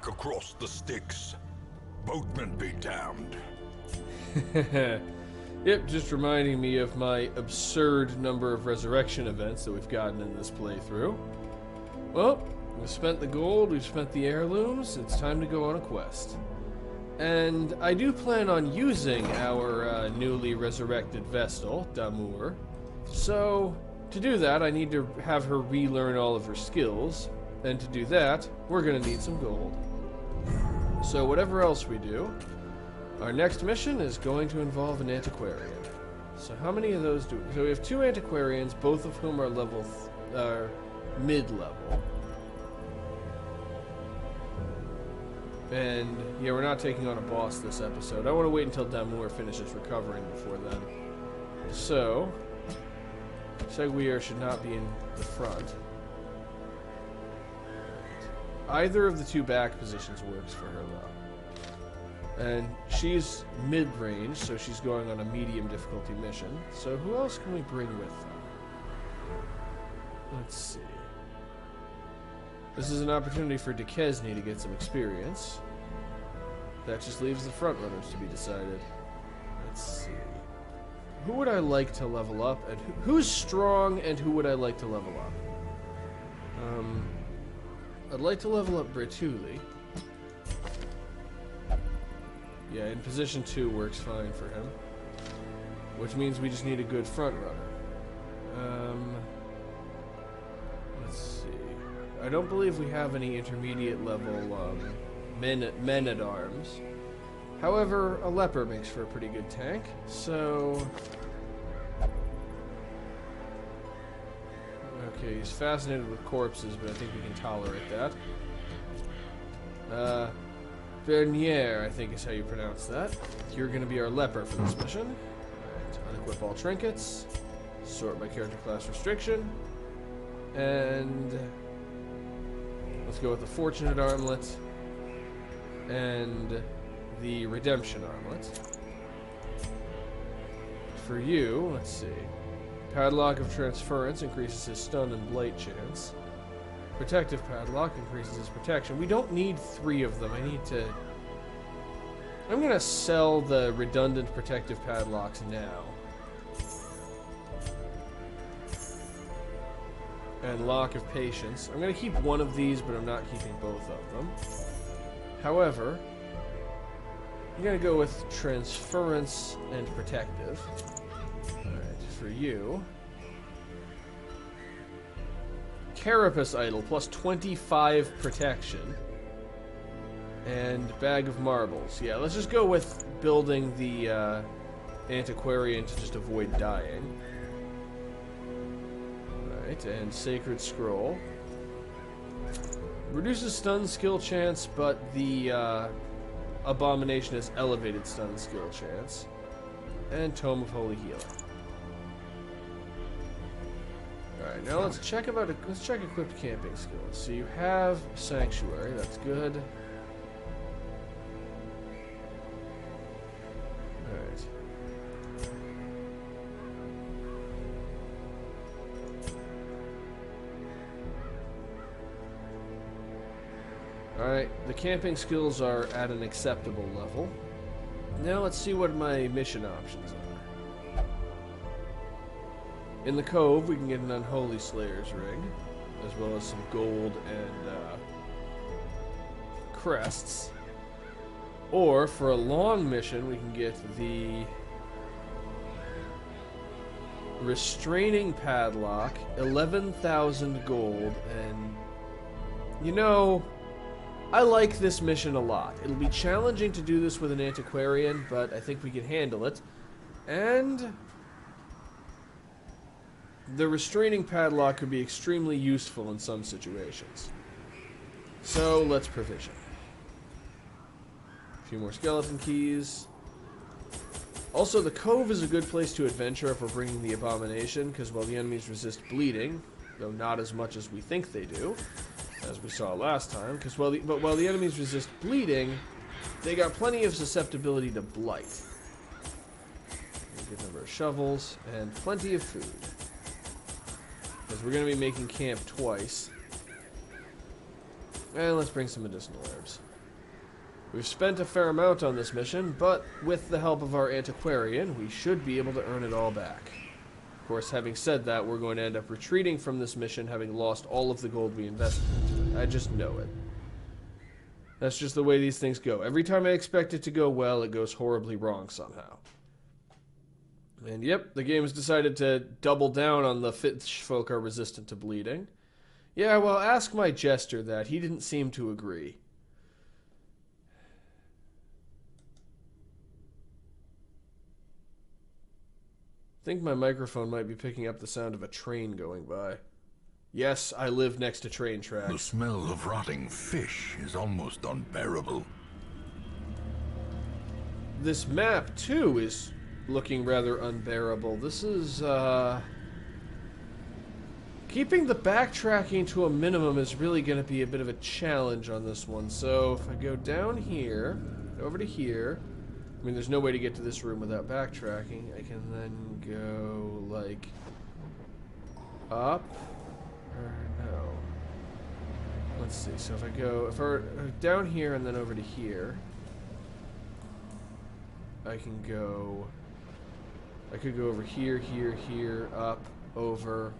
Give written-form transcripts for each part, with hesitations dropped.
back across the Styx. Boatmen be damned. Yep, just reminding me of my absurd number of resurrection events that we've gotten in this playthrough. Well, we've spent the gold, we've spent the heirlooms, it's time to go on a quest. And I do plan on using our newly resurrected Vestal, Damours. So, to do that, I need to have her relearn all of her skills. And to do that, we're going to need some gold. So whatever else we do, our next mission is going to involve an antiquarian. So how many of those do we... So we have 2 antiquarians, both of whom are mid-level. And, yeah, we're not taking on a boss this episode. I want to wait until Damours finishes recovering before then. So, Seguier should not be in the front. Either of the 2 back positions works for her, though. And she's mid-range, so she's going on a medium difficulty mission. So who else can we bring with them? Let's see. This is an opportunity for Duquesne to get some experience. That just leaves the front runners to be decided. Let's see. Who would I like to level up, and who's strong, and who would I like to level up? I'd like to level up Bretuli. Yeah, in position 2 works fine for him. Which means we just need a good front runner. Let's see. I don't believe we have any intermediate level men at arms. However, a leper makes for a pretty good tank, so... Okay, he's fascinated with corpses, but I think we can tolerate that. Vernier, I think is how you pronounce that. You're going to be our leper for this mission. Alright, unequip all trinkets. Sort by character class restriction. And... let's go with the Fortunate Armlet. And the Redemption Armlet. For you, let's see. Padlock of Transference increases his stun and blight chance. Protective Padlock increases his protection. We don't need 3 of them. I need to... I'm going to sell the redundant protective padlocks now. And Lock of Patience. I'm going to keep one of these, but I'm not keeping both of them. However, I'm going to go with Transference and Protective. Alright, for you... Carapace Idol, plus 25 protection. And Bag of Marbles. Yeah, let's just go with building the Antiquarian to just avoid dying. Alright, and Sacred Scroll. Reduces stun skill chance, but the Abomination has elevated stun skill chance. And Tome of Holy Healing. Alright, now let's check equipped camping skills. So you have Sanctuary, that's good. Alright. Alright, the camping skills are at an acceptable level. Now let's see what my mission options are. In the Cove, we can get an Unholy Slayer's Ring, as well as some gold and crests. Or, for a long mission, we can get the Restraining Padlock, 11,000 gold, and... You know, I like this mission a lot. It'll be challenging to do this with an Antiquarian, but I think we can handle it. And... the Restraining Padlock could be extremely useful in some situations. So, let's provision. A few more skeleton keys. Also, the Cove is a good place to adventure if we're bringing the Abomination, because while the enemies resist bleeding, though not as much as we think they do, as we saw last time, because while the enemies resist bleeding, they got plenty of susceptibility to blight. A good number of shovels, and plenty of food. Because we're going to be making camp twice. And let's bring some medicinal herbs. We've spent a fair amount on this mission, but with the help of our antiquarian, we should be able to earn it all back. Of course, having said that, we're going to end up retreating from this mission having lost all of the gold we invested into it. I just know it. That's just the way these things go. Every time I expect it to go well, it goes horribly wrong somehow. And yep, the game has decided to double down on the fish folk are resistant to bleeding. Yeah, well, ask my jester that. He didn't seem to agree. I think my microphone might be picking up the sound of a train going by. Yes, I live next to train tracks. The smell of rotting fish is almost unbearable. This map, too, is looking rather unbearable. This is, keeping the backtracking to a minimum is really going to be a bit of a challenge on this one. So, if I go down here, over to here... I mean, there's no way to get to this room without backtracking. I can then go, like, up, or no. Let's see, so if I go, down here and then over to here, I could go over here, here, here, up, over,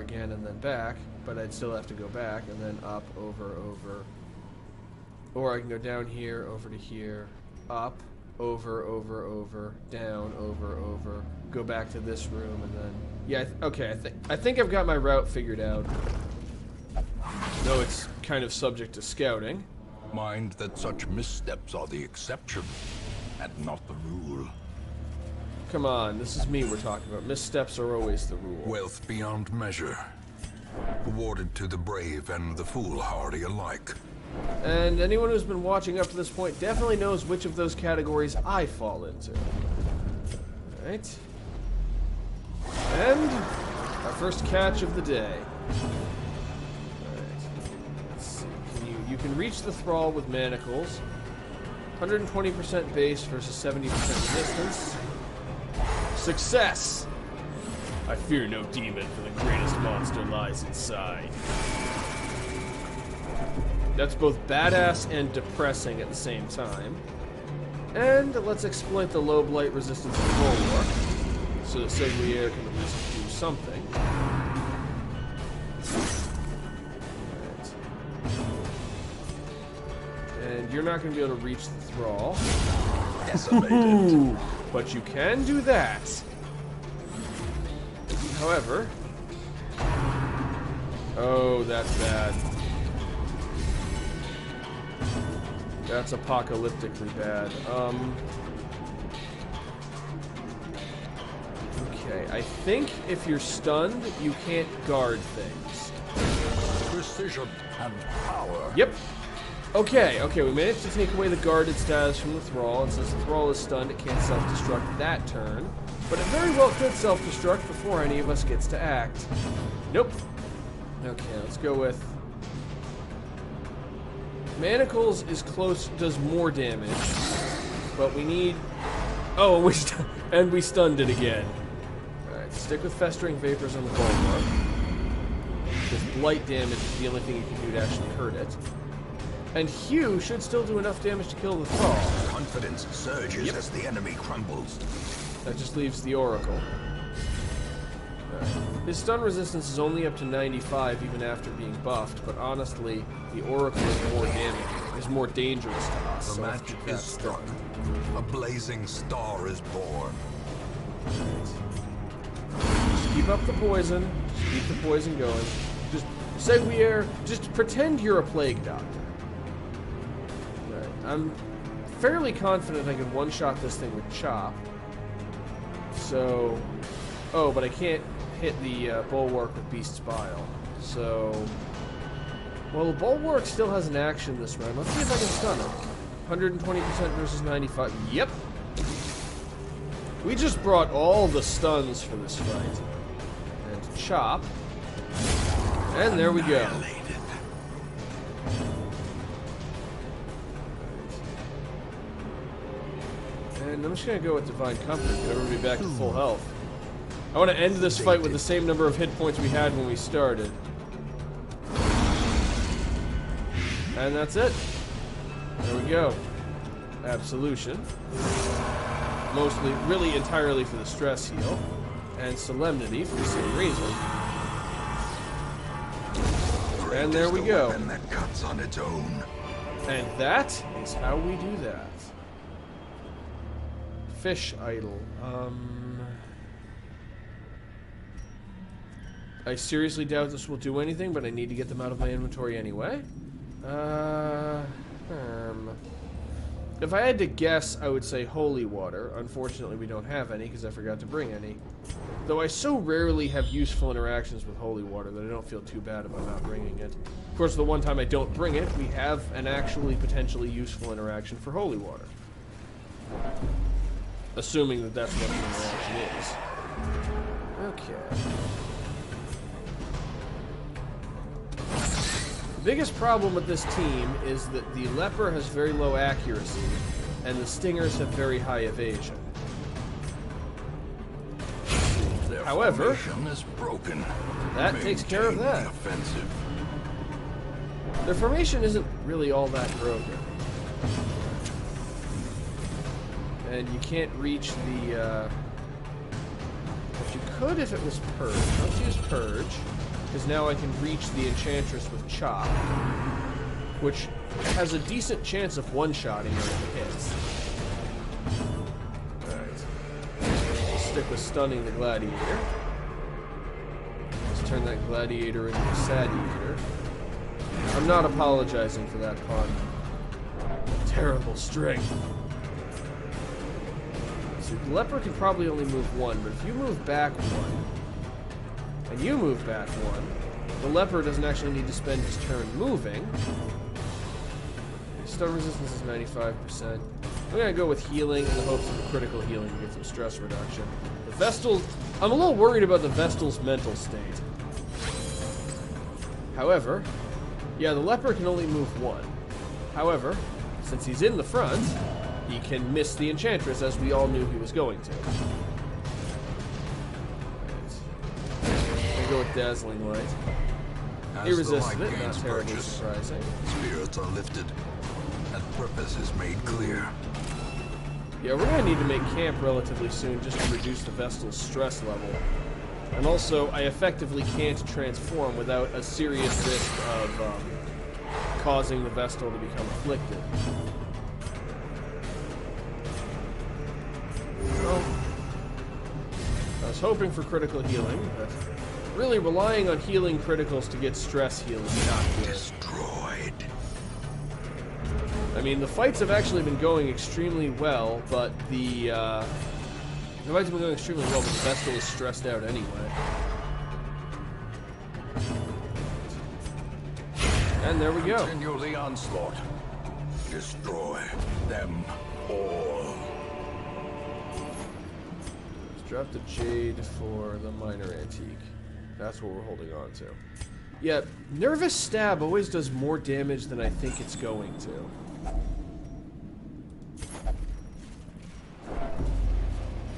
again, and then back, but I'd still have to go back, and then up, over, or I can go down here, over to here, up, over, down, over, go back to this room, and then... Yeah, okay, I think I've got my route figured out. Though it's kind of subject to scouting. Mind that such missteps are the exception, and not the rule. Come on, this is me we're talking about. Missteps are always the rule. Wealth beyond measure. Awarded to the brave and the foolhardy alike. And anyone who's been watching up to this point definitely knows which of those categories I fall into. Alright. And our first catch of the day. Alright. Let's see. You can reach the thrall with manacles. 120% base versus 70% resistance. Success! I fear no demon, for the greatest monster lies inside. That's both badass and depressing at the same time. And let's exploit the low blight resistance of Bulwark, so that Seguier can at least do something. Right. And you're not going to be able to reach the thrall. Ooh, but you can do that. However... Oh, that's bad. That's apocalyptically bad. Okay, I think if you're stunned, you can't guard things. Precision and power. Yep. Okay, we managed to take away the guarded status from the thrall, and since the thrall is stunned, it can't self-destruct that turn. But it very well could self-destruct before any of us gets to act. Nope. Okay, let's go with... Manacles is close, does more damage, but we need... Oh, and we stunned it again. Alright, stick with Festering Vapors on the Bulwark. Because blight damage is the only thing you can do to actually hurt it. And Hugh should still do enough damage to kill the Thrall. Confidence surges as the enemy crumbles. That just leaves the Oracle. Right. His stun resistance is only up to 95 even after being buffed, but honestly, the Oracle is more damaging, is more dangerous to us. The match is struck. A blazing star is born. Just keep up the poison. Just keep the poison going. Just, Seguier, just pretend you're a plague doctor. Right. I'm fairly confident I can one-shot this thing with Chop. So... Oh, but I can't hit the Bulwark with Beast's Bile. So... Well, the Bulwark still has an action this round. Let's see if I can stun it. 120% versus 95. Yep! We just brought all the stuns for this fight. And Chop. And there we go. And I'm just going to go with Divine Comfort. Get everybody back to full health. I want to end this fight with the same number of hit points we had when we started. And that's it. There we go. Absolution. Mostly, really entirely for the stress heal. And solemnity for the same reason. And there we go. That cuts on its own. And that is how we do that. Fish idol. I seriously doubt this will do anything, but I need to get them out of my inventory anyway. If I had to guess, I would say holy water. Unfortunately, we don't have any because I forgot to bring any. Though I so rarely have useful interactions with holy water that I don't feel too bad about not bringing it. Of course, the one time I don't bring it, we have an actually potentially useful interaction for holy water. Assuming that that's what the interaction is. Okay. The biggest problem with this team is that the leper has very low accuracy, and the stingers have very high evasion. Their However, formation is broken. that takes care of that. The offensive. Their formation isn't really all that broken. And you can't reach the, but you could if it was Purge. Let's use Purge, because now I can reach the Enchantress with Chop, which has a decent chance of one-shotting her if it hits. Alright. We'll stick with stunning the Gladiator. Let's turn that Gladiator into a Sad-Eater. I'm not apologizing for that pun. Terrible strength. So the leper can probably only move one, but if you move back one, and you move back one, the leper doesn't actually need to spend his turn moving. Stun resistance is 95%. I'm gonna go with healing in the hopes of a critical healing to get some stress reduction. The Vestal, I'm a little worried about the Vestal's mental state. However, yeah, the leper can only move one. However, since he's in the front, he can miss the Enchantress, as we all knew he was going to. We'll go with Dazzling Light. He resisted it, not terribly surprising. Spirits are lifted, and purpose is made clear. Yeah, we're gonna need to make camp relatively soon just to reduce the Vestal's stress level. And also, I effectively can't transform without a serious risk of causing the Vestal to become afflicted. Well, I was hoping for critical healing, but really relying on healing criticals to get stress heal is not good. Destroyed. I mean, the fights have actually been going extremely well, but the fights have been going extremely well, but the Vestal is stressed out anyway. And there we go. Continue the onslaught. Destroy them all. Let's drop the Jade for the minor antique. That's what we're holding on to. Yeah, Nervous Stab always does more damage than I think it's going to.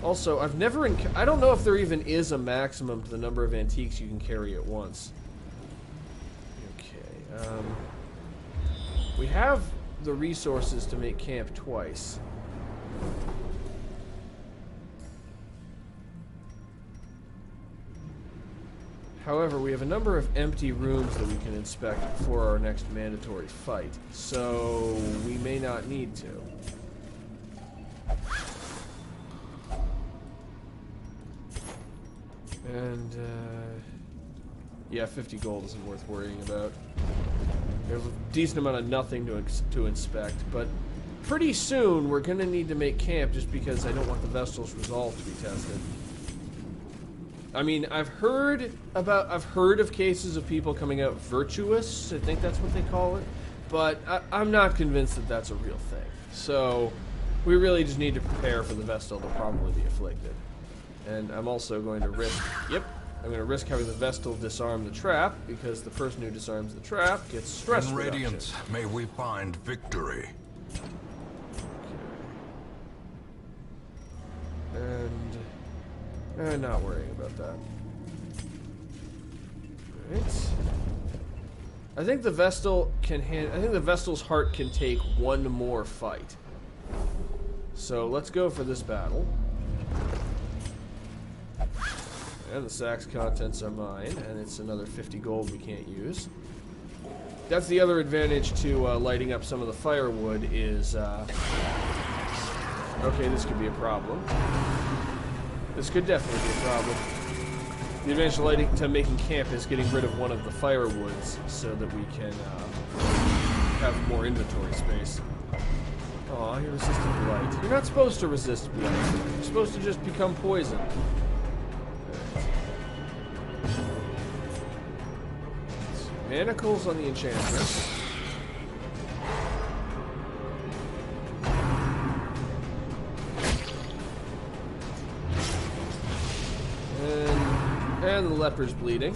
Also, I've never... I don't know if there even is a maximum to the number of antiques you can carry at once. Okay, we have the resources to make camp twice. However, we have a number of empty rooms that we can inspect before our next mandatory fight, so we may not need to. And, yeah, 50 gold isn't worth worrying about. There's a decent amount of nothing to inspect, but pretty soon we're going to need to make camp just because I don't want the Vestal's resolve to be tested. I mean, I've heard of cases of people coming out virtuous, I think that's what they call it, but I'm not convinced that that's a real thing. So, we really just need to prepare for the Vestal to probably be afflicted. And I'm also going to risk, I'm going to risk having the Vestal disarm the trap, because the person who disarms the trap gets stress In reduction. Radiance, may we find victory. And not worrying about that. Right. I think the Vestal can I think the Vestal's heart can take one more fight. So let's go for this battle. And the sack's contents are mine, and it's another 50 gold we can't use. That's the other advantage to lighting up some of the firewood is... okay, this could be a problem. This could definitely be a problem. The advantage to making camp is getting rid of one of the firewoods so that we can have more inventory space. Aw, you're resistant blight. You're not supposed to resist blight. You're supposed to just become poison. Manacles on the enchantress. And the leper's bleeding.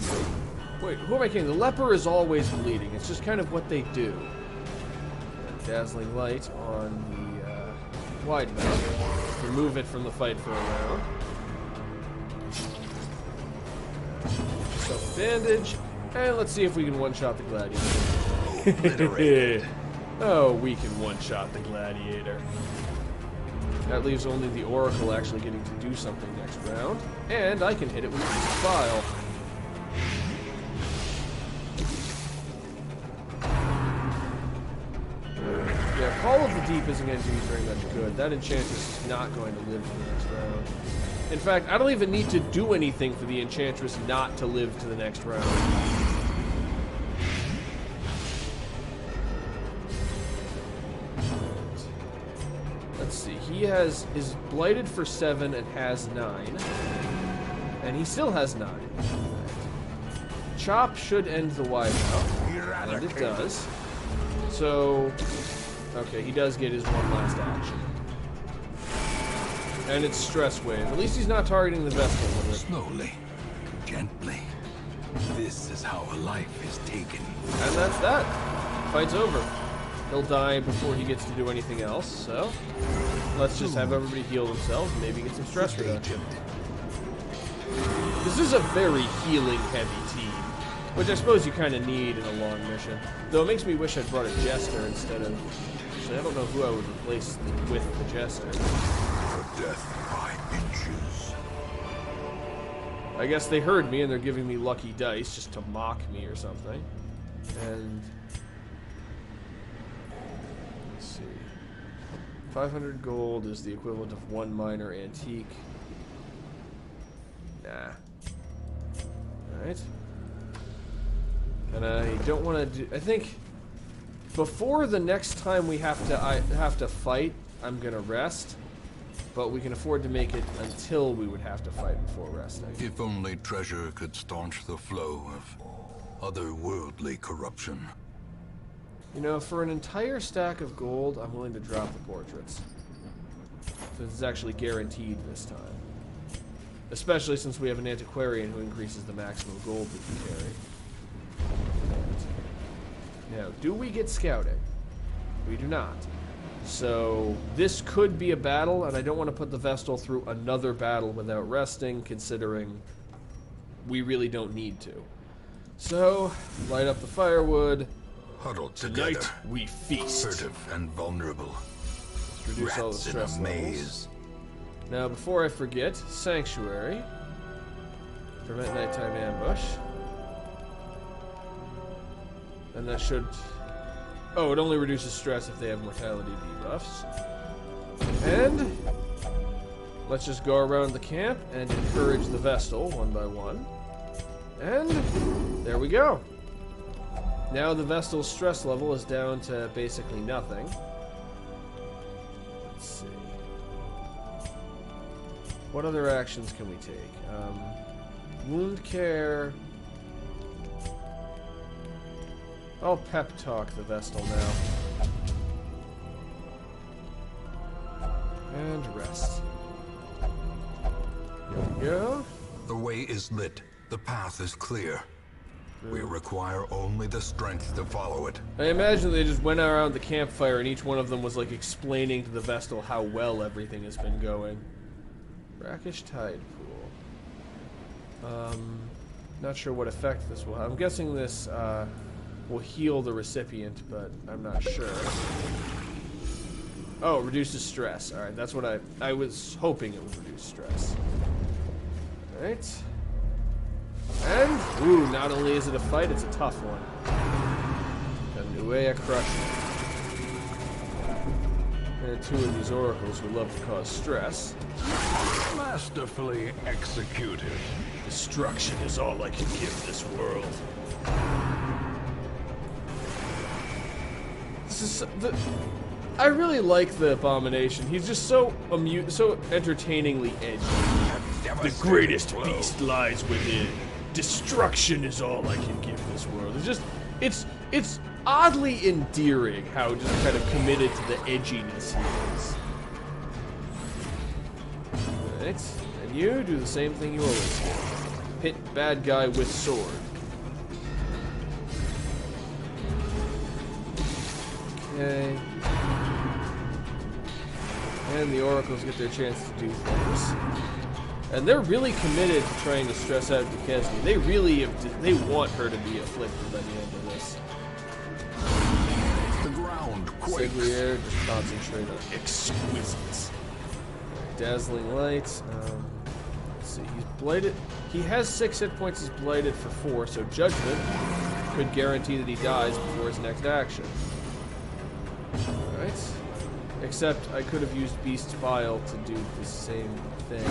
Wait, who am I kidding? The leper is always bleeding. It's just kind of what they do. Dazzling light on the wide mouth. Remove it from the fight for a round. Self-bandage. And let's see if we can one-shot the gladiator. Oh, we can one-shot the gladiator. That leaves only the oracle actually getting to do something next round. And I can hit it with a file. Yeah, Call of the Deep isn't going to do me very much good. That enchantress is not going to live to the next round. In fact, I don't even need to do anything for the enchantress not to live to the next round. Let's see, he is blighted for 7 and has 9. And he still has 9. Chop should end the wide mouth. And it does. So, okay, he does get his one last action. And it's stress wave. At least he's not targeting the Vestal with it. Slowly, gently. This is how a life is taken. And that's that. Fight's over. He'll die before he gets to do anything else, so let's just have everybody heal themselves and maybe get some stress reduction. This is a very healing-heavy team, which I suppose you kind of need in a long mission. Though it makes me wish I'd brought a Jester instead of... Actually, I don't know who I would replace with the Jester. Death by inches. I guess they heard me and they're giving me lucky dice just to mock me or something. And... let's see. 500 gold is the equivalent of 1 minor antique. Nah. Alright. And I don't want to do... I think before the next time we have to fight, I'm going to rest. But we can afford to make it until we would have to fight before resting. If only treasure could staunch the flow of otherworldly corruption. You know, for an entire stack of gold, I'm willing to drop the portraits. Since it's actually guaranteed this time. Especially since we have an antiquarian who increases the maximum gold we can carry. Now, do we get scouting? We do not. So, this could be a battle, and I don't want to put the Vestal through another battle without resting, considering we really don't need to. So, light up the firewood. Huddled Tonight, together, we feast. furtive and vulnerable. Let's reduce all the Rats in stress a levels. maze. Now, before I forget, Sanctuary. Prevent nighttime ambush. And that should... oh, it only reduces stress if they have mortality debuffs. And... let's just go around the camp and encourage the Vestal one by one. And... there we go. Now the Vestal's stress level is down to basically nothing. Let's see. What other actions can we take? Wound care... I'll pep talk the Vestal now. And rest. Here we go. The way is lit. The path is clear. We require only the strength to follow it. I imagine they just went around the campfire and each one of them was like explaining to the Vestal how well everything has been going. Brackish Tide Pool. Not sure what effect this will have. I'm guessing this, will heal the recipient, but I'm not sure. Oh, reduces stress. Alright, that's what I was hoping it would reduce stress. Alright. And, ooh, not only is it a fight, it's a tough one. Kanuea Crusher. And two of these oracles who love to cause stress. Masterfully executed. Destruction is all I can give this world. This is I really like the Abomination. He's just so so entertainingly edgy. The greatest beast lies within. Destruction is all I can give this world. It's oddly endearing how just kind of committed to the edginess he is. Alright, and you do the same thing you always do. Hit bad guy with sword. Okay. And the oracles get their chance to do things. And they're really committed to trying to stress out Duquesne. They really they want her to be afflicted by the end of this. The ground quakes. Seguier, just concentrate on exquisite. Dazzling light. Let's see, he's blighted. He has 6 hit points, he's blighted for 4, so Judgment could guarantee that he dies before his next action. Alright. Except I could have used Beast's Bile to do the same thing.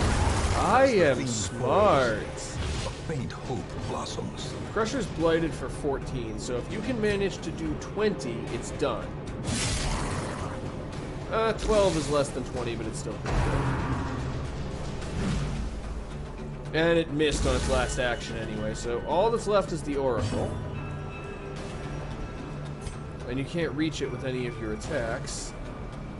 I am smart! A faint hope blossoms. Crusher's blighted for 14, so if you can manage to do 20, it's done. 12 is less than 20, but it's still pretty good. And it missed on its last action anyway, so all that's left is the Oracle. And you can't reach it with any of your attacks.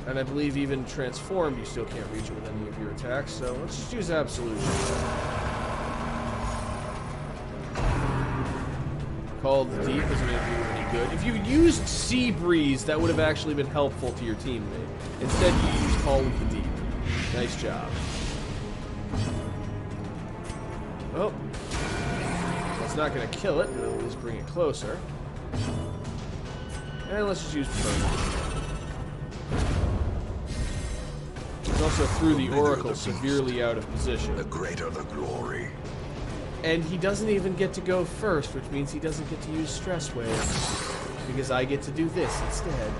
And I believe even transformed, you still can't reach it with any of your attacks, so let's just use Absolution. Called the Deep isn't going to do any good. If you used Sea Breeze, that would have actually been helpful to your teammate. Instead, you used Call of the Deep. Nice job. Oh. That's not going to kill it, but it'll at least bring it closer. And let's just use Purge. It also threw the Oracle severely out of position. The greater the glory. And he doesn't even get to go first, which means he doesn't get to use Stress Wave. Because I get to do this instead.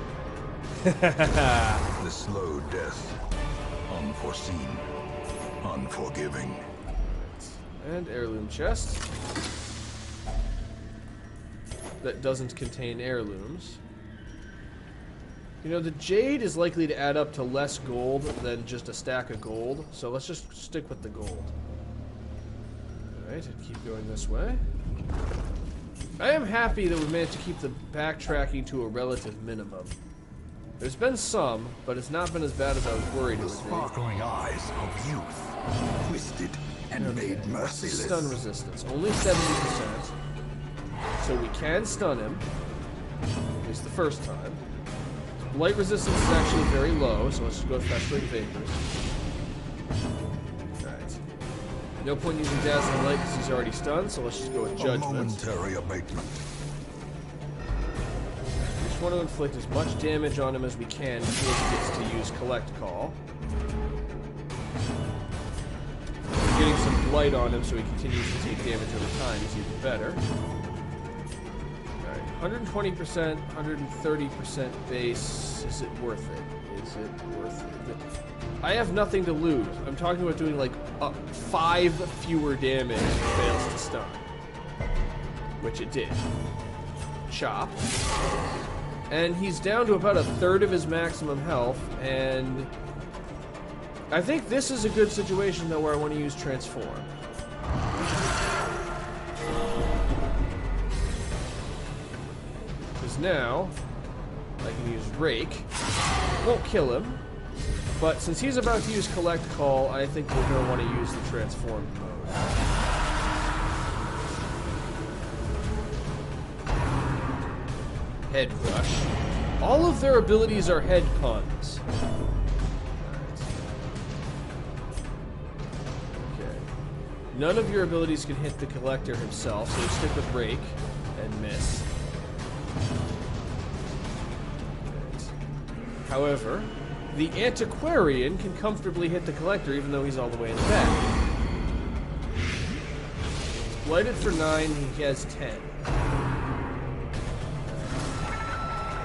The slow death. Unforeseen. Unforgiving. And heirloom chest. That doesn't contain heirlooms. You know, the jade is likely to add up to less gold than just a stack of gold, so let's just stick with the gold. Alright, and keep going this way. I am happy that we managed to keep the backtracking to a relative minimum. There's been some, but it's not been as bad as I was worried it would be. Sparkling eyes of youth, twisted and made merciless. Stun resistance, only 70%. So we can stun him, at least the first time. Light resistance is actually very low, so let's just go with Frustrated Vapors. Alright. No point using Dazzling Light because he's already stunned, so let's just go with Judgment. A momentary abatement. We just want to inflict as much damage on him as we can before he gets to use Collect Call. Getting some Blight on him so he continues to take damage over time is even better. 120%, 130% base. Is it worth it? Is it worth it? I have nothing to lose. I'm talking about doing like 5 fewer damage if it fails to stun. Which it did. Chop. And he's down to about 1/3 of his maximum health, and I think this is a good situation though where I want to use Transform. Now, I can use Rake. Won't kill him, but since he's about to use Collect Call, I think we're going to want to use the Transform mode. Head Rush. All of their abilities are head puns. Okay. None of your abilities can hit the Collector himself, so you stick with Rake and miss. However, the antiquarian can comfortably hit the collector even though he's all the way in the back. He's blighted for 9, he has 10.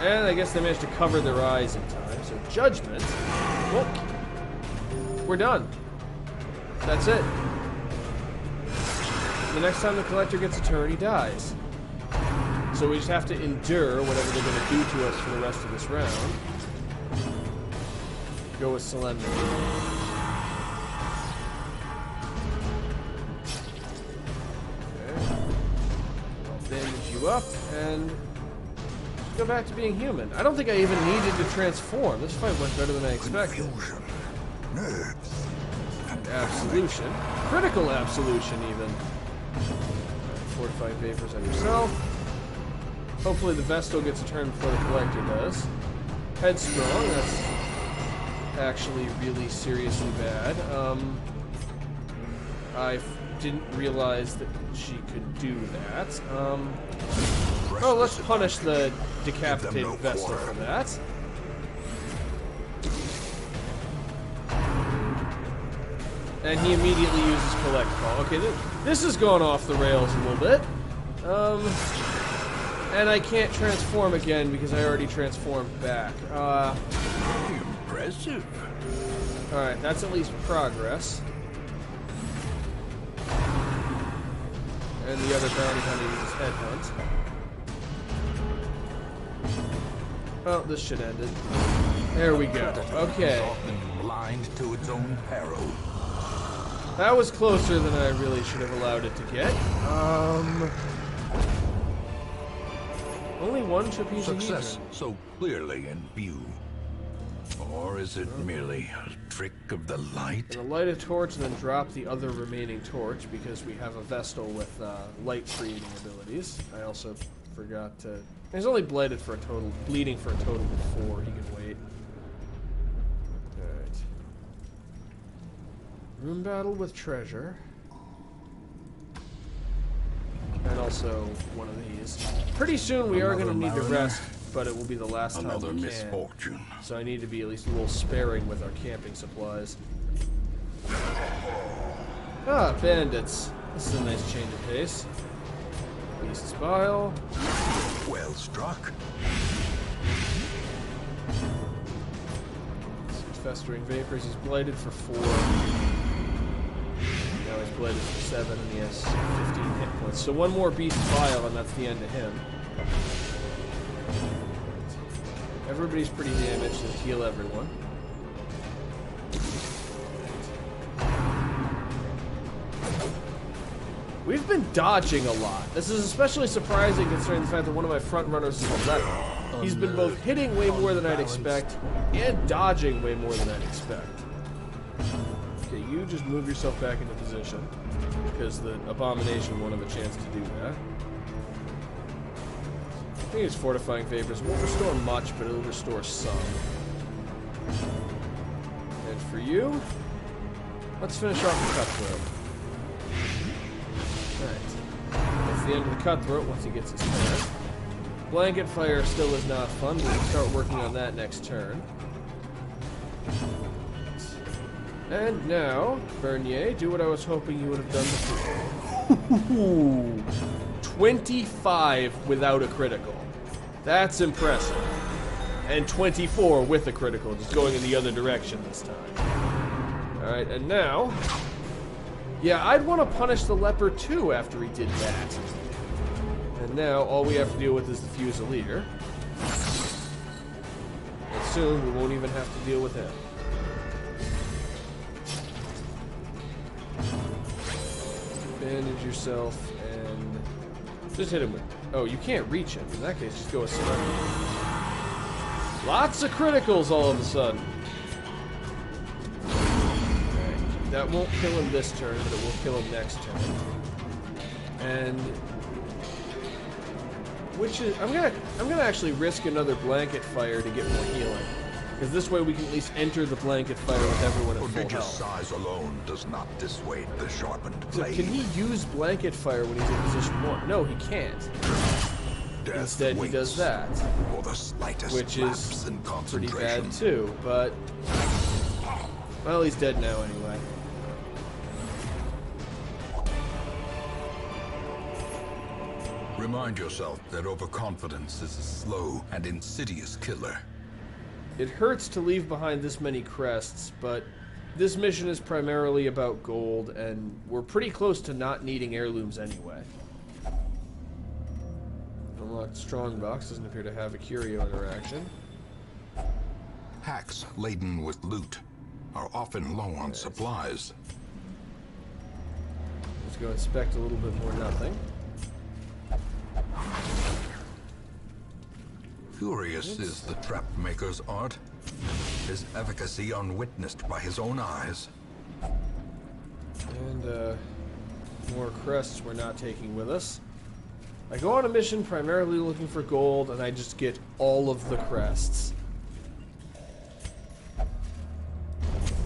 And I guess they managed to cover their eyes in time. So judgment. Well, we're done. That's it. The next time the collector gets a turn, he dies. So we just have to endure whatever they're going to do to us for the rest of this round. Go with Solemnity. Okay. I'll bandage you up and go back to being human. I don't think I even needed to transform. This fight went better than I expected. Confusion. Nerves. Absolution. Critical absolution, even. Fortifying vapors on yourself. Hopefully the Vestal gets a turn before the Collector does. Headstrong, that's actually really seriously bad. I didn't realize that she could do that. Oh, let's punish the decapitated Vestal for that. And he immediately uses Collect Call. Okay, this has gone off the rails a little bit. And I can't transform again because I already transformed back. Impressive. Alright, that's at least progress. And the other bounty hunter uses Headhunt. Oh, this should end it. There we go. Okay. Often blind to its own peril. That was closer than I really should have allowed it to get. Only one trapezohedron. Success so clearly in view. Or is it merely a trick of the light? Gonna light a torch and then drop the other remaining torch because we have a Vestal with light creating abilities. I also forgot to... He's only bleeding for a total of 4. He can wait. Alright. Room battle with treasure. And also one of these. Pretty soon we are going to need to rest, but it will be the last time we can. Another misfortune. So I need to be at least a little sparing with our camping supplies. Ah, bandits. This is a nice change of pace. Beast's Bile. Well struck. Festering Vapors. He's blighted for 4. Now he's blighted for 7 and he has 15 hit points. So one more Beast Bile and that's the end of him. Everybody's pretty damaged. Let's heal everyone. We've been dodging a lot. This is especially surprising considering the fact that one of my front runners is a leper. He's been both hitting way more than I'd expect and dodging way more than I'd expect. Okay, you just move yourself back into position because the Abomination won't have a chance to do that. I think it's Fortifying Vapors. Won't restore much, but it'll restore some. And for you, let's finish off the Cutthroat. Alright. That's the end of the Cutthroat once he gets his turn. Blanket Fire still is not fun. We'll start working on that next turn. And now, Bernier, do what I was hoping you would have done before. 25 without a critical. That's impressive. And 24 with a critical, just going in the other direction this time. Alright, and now... Yeah, I'd want to punish the leper too after he did that. And now, all we have to deal with is the Fusilier. And soon, we won't even have to deal with him. Bandage yourself, and... just hit him with... Oh, you can't reach him. In that case, just go with Serenity. Lots of criticals all of a sudden. Right. That won't kill him this turn, but it will kill him next turn. And... which is... I'm gonna actually risk another Blanket Fire to get more healing. Because this way we can at least enter the Blanket Fire with everyone at full health. Prodigious size alone does not dissuade the sharpened So blade. can he use Blanket Fire when he's in position 1? No, he can't. Death instead he does that, for the slightest which lapse is in pretty concentration. bad too, but well, he's dead now anyway. Remind yourself that overconfidence is a slow and insidious killer. It hurts to leave behind this many crests, but this mission is primarily about gold, and we're pretty close to not needing heirlooms anyway. Unlocked strongbox, doesn't appear to have a curio interaction. Hacks laden with loot are often low on supplies. Let's go inspect a little bit more nothing. Curious is the trap maker's art, his efficacy unwitnessed by his own eyes. And more crests we're not taking with us. I go on a mission primarily looking for gold, and I just get all of the crests.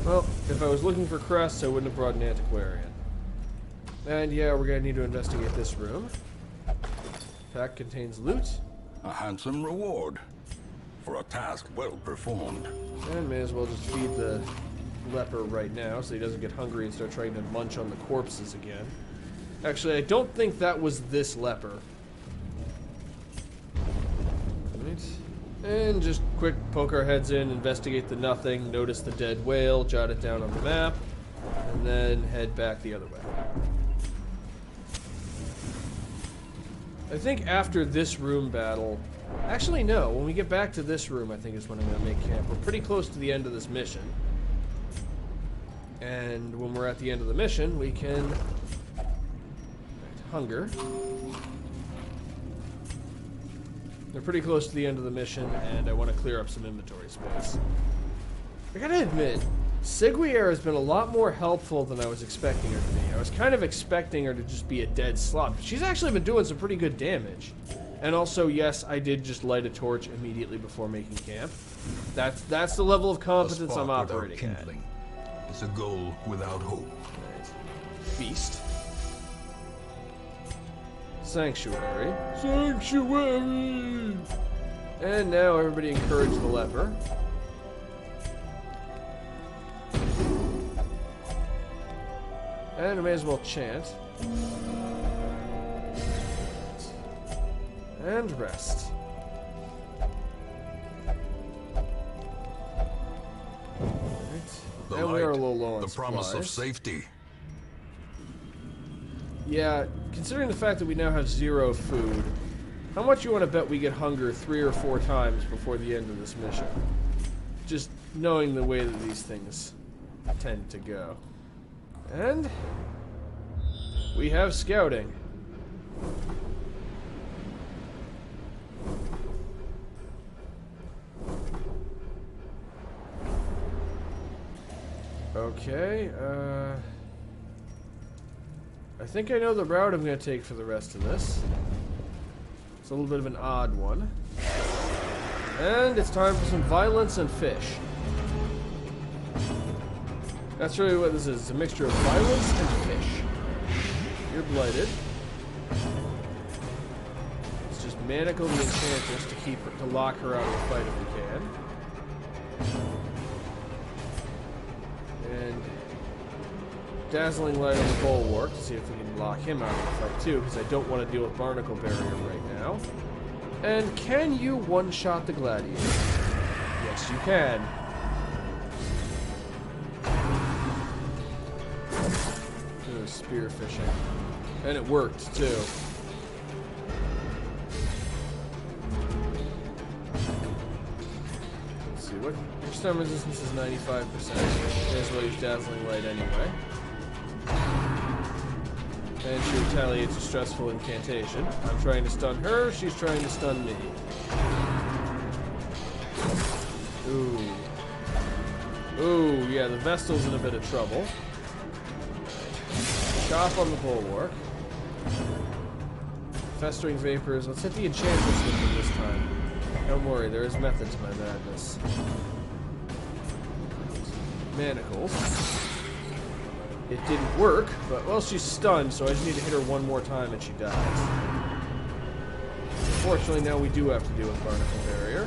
Well, if I was looking for crests, I wouldn't have brought an antiquarian. And yeah, we're gonna need to investigate this room. Pack contains loot. A handsome reward for a task well performed. And may as well just feed the leper right now so he doesn't get hungry and start trying to munch on the corpses again. Actually, I don't think that was this leper. Right. And just quick poke our heads in, investigate the nothing, notice the dead whale, jot it down on the map, and then head back the other way. I think after this room battle... Actually, no. When we get back to this room, I think is when I'm going to make camp. We're pretty close to the end of this mission. And when we're at the end of the mission, we can... Hunger. They're pretty close to the end of the mission, and I want to clear up some inventory space. I gotta admit, Seguier has been a lot more helpful than I was expecting her to be. I was kind of expecting her to just be a dead slot, but she's actually been doing some pretty good damage. And also, yes, I did just light a torch immediately before making camp. That's the level of competence I'm operating at. It's a goal without hope. Feast. Sanctuary. Sanctuary! And now everybody encourage the leper. And I may as well chant. And rest. The and we are a little low on the promise of supplies. safety. Yeah, considering the fact that we now have 0 food, how much you want to bet we get hunger 3 or 4 times before the end of this mission? Just knowing the way that these things tend to go. And we have scouting. Okay, I think I know the route I'm going to take for the rest of this. It's a little bit of an odd one. And it's time for some violence and fish. That's really what this is. It's a mixture of violence and fish. You're blighted. Let's just manacle the enchantress to lock her out of the fight if we can. And dazzling light on the bulwark to see if we can lock him out of the fight too, because I don't want to deal with barnacle barrier right now. And can you one-shot the gladiator? Yes, you can. Spear fishing. And it worked, too. Let's see, your stun resistance is 95%. May as well use Dazzling Light anyway. And she retaliates a stressful incantation. I'm trying to stun her, she's trying to stun me. Ooh. Ooh, yeah, the Vestal's in a bit of trouble. Chop on the bulwark. Festering vapors. Let's hit the enchantress with them this time. Don't worry, there is method to my madness. Manacles. It didn't work, but, well, she's stunned, so I just need to hit her one more time and she dies. unfortunately, now we do have to deal with barnacle barrier.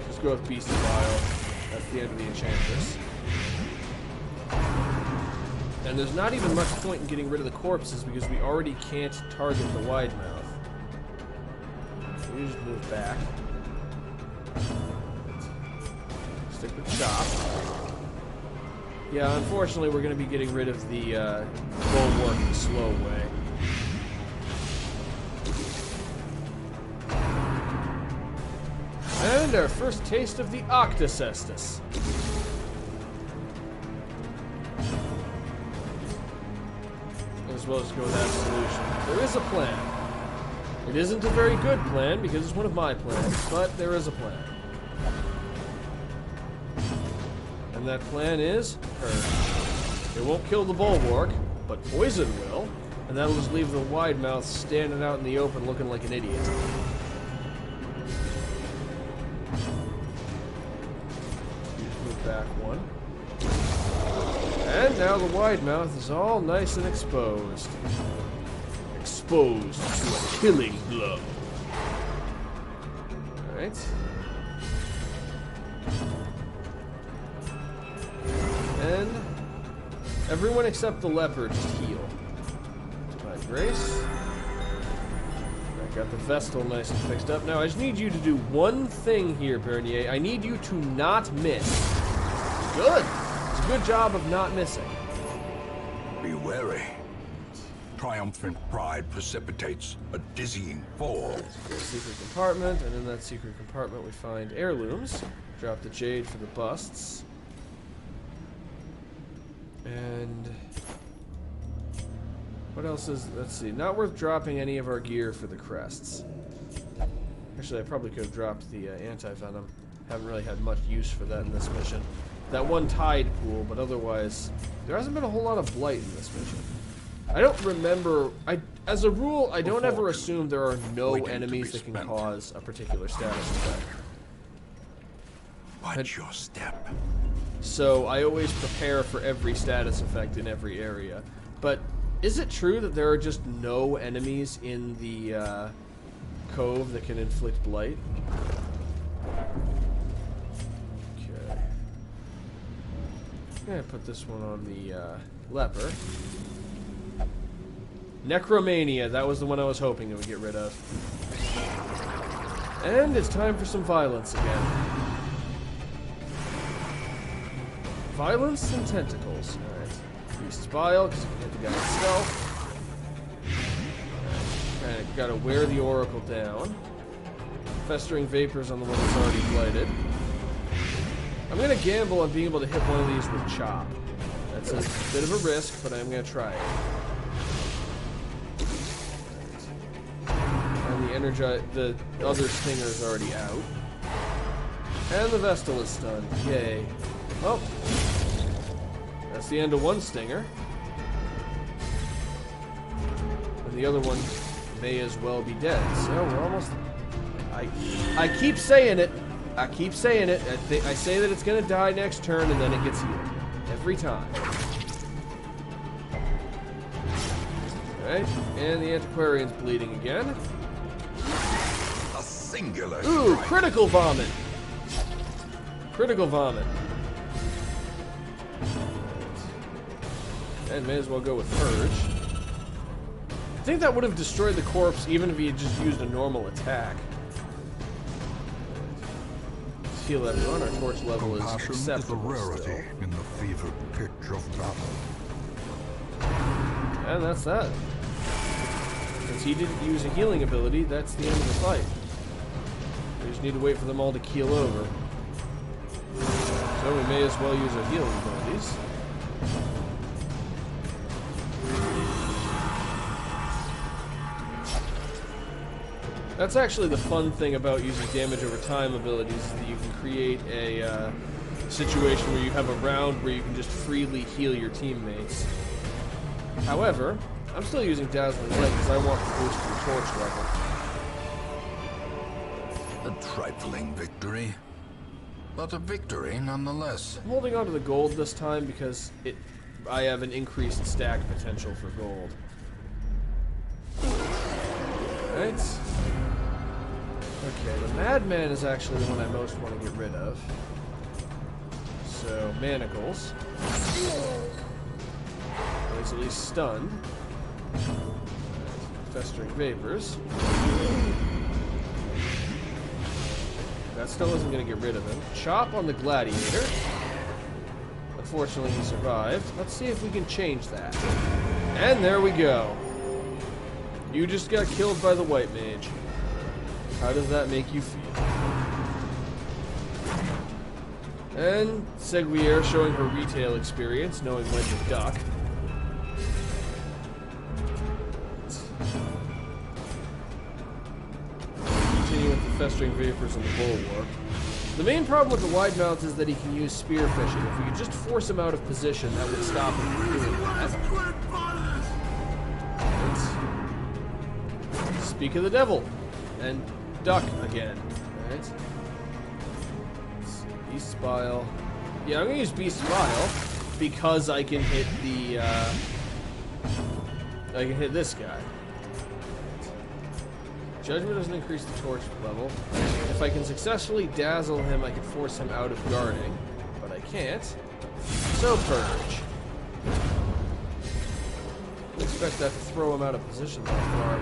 Just go with Beast of Bile. That's the end of the Enchantress. And there's not even much point in getting rid of the corpses because we already can't target the wide mouth. So we just move back. Stick with Chop. Yeah, unfortunately, we're going to be getting rid of the bulwark the slow way. And our first taste of the Octocestus. As well as go with that solution. There is a plan. It isn't a very good plan because it's one of my plans, but there is a plan. And that plan is Purge. It won't kill the bulwark, but poison will, and that'll just leave the wide mouth standing out in the open looking like an idiot. Just move back one. And now the wide mouth is all nice and exposed. Exposed to a killing blow. Alright. And everyone except the leopard just heal. Divine Grace. I got the Vestal nice and fixed up. Now I just need you to do one thing here, Bernier. I need you to not miss. Good. It's a good job of not missing. Be wary. Triumphant pride precipitates a dizzying fall. Secret compartment, and in that secret compartment we find heirlooms. Drop the jade for the busts. And what else is, let's see, not worth dropping any of our gear for the crests. Actually, I probably could have dropped the anti-venom. Haven't really had much use for that in this mission. That one tide pool, but otherwise, there hasn't been a whole lot of blight in this mission. I don't remember, as a rule, I don't ever assume there are no enemies that can cause a particular status effect. Watch your step. So I always prepare for every status effect in every area. But is it true that there are just no enemies in the cove that can inflict blight? Okay. I'm gonna put this one on the leper. Necromania, that was the one I was hoping it would get rid of. And it's time for some violence again. Violence and tentacles. Alright. Beast's Bile, because you can hit the guy himself. Alright, gotta wear the Oracle down. Festering Vapors on the one that's already blighted. I'm gonna gamble on being able to hit one of these with Chop. That's a bit of a risk, but I'm gonna try it. And the other stinger is already out. And the Vestal is stunned. Yay. Oh. That's the end of one stinger. And the other one may as well be dead. So we're almost... I keep saying it. I keep saying it. I say that it's going to die next turn and then it gets healed. Every time. Alright. And the Antiquarian's bleeding again. A singular Ooh, strike. critical vomit. Critical vomit. And may as well go with Purge. I think that would have destroyed the corpse even if he had just used a normal attack. Let's heal everyone. Our torch level is acceptable is a rarity still. in the fevered pitch of battle. And that's that. Since he didn't use a healing ability, that's the end of the fight. We just need to wait for them all to keel over. So we may as well use our healing abilities. That's actually the fun thing about using damage over time abilities, is that you can create a situation where you have a round where you can just freely heal your teammates. However, I'm still using Dazzling Light because I want to boost your torch level. A trifling victory, but a victory nonetheless. I'm holding on to the gold this time because I have an increased stack potential for gold. Alright. Okay, the Madman is actually the one I most want to get rid of. So, manacles. He's at least stunned. Festering vapors. That still isn't going to get rid of him. Chop on the gladiator. Unfortunately, he survived. Let's see if we can change that. And there we go. You just got killed by the white mage. How does that make you feel? And Seguier showing her retail experience, knowing when to duck. Continue with the festering vapors and the bulwark. The main problem with the wide mouth is that he can use spear fishing. If we could just force him out of position, that would stop him from doing that. Right. Speak of the devil. And duck again. Alright. Beast Spile. Yeah, I'm gonna use Beast Spile because I can hit the I can hit this guy. Judgment doesn't increase the torch level. If I can successfully dazzle him, I can force him out of guarding. But I can't. So Purge. I expect that to throw him out of position that far.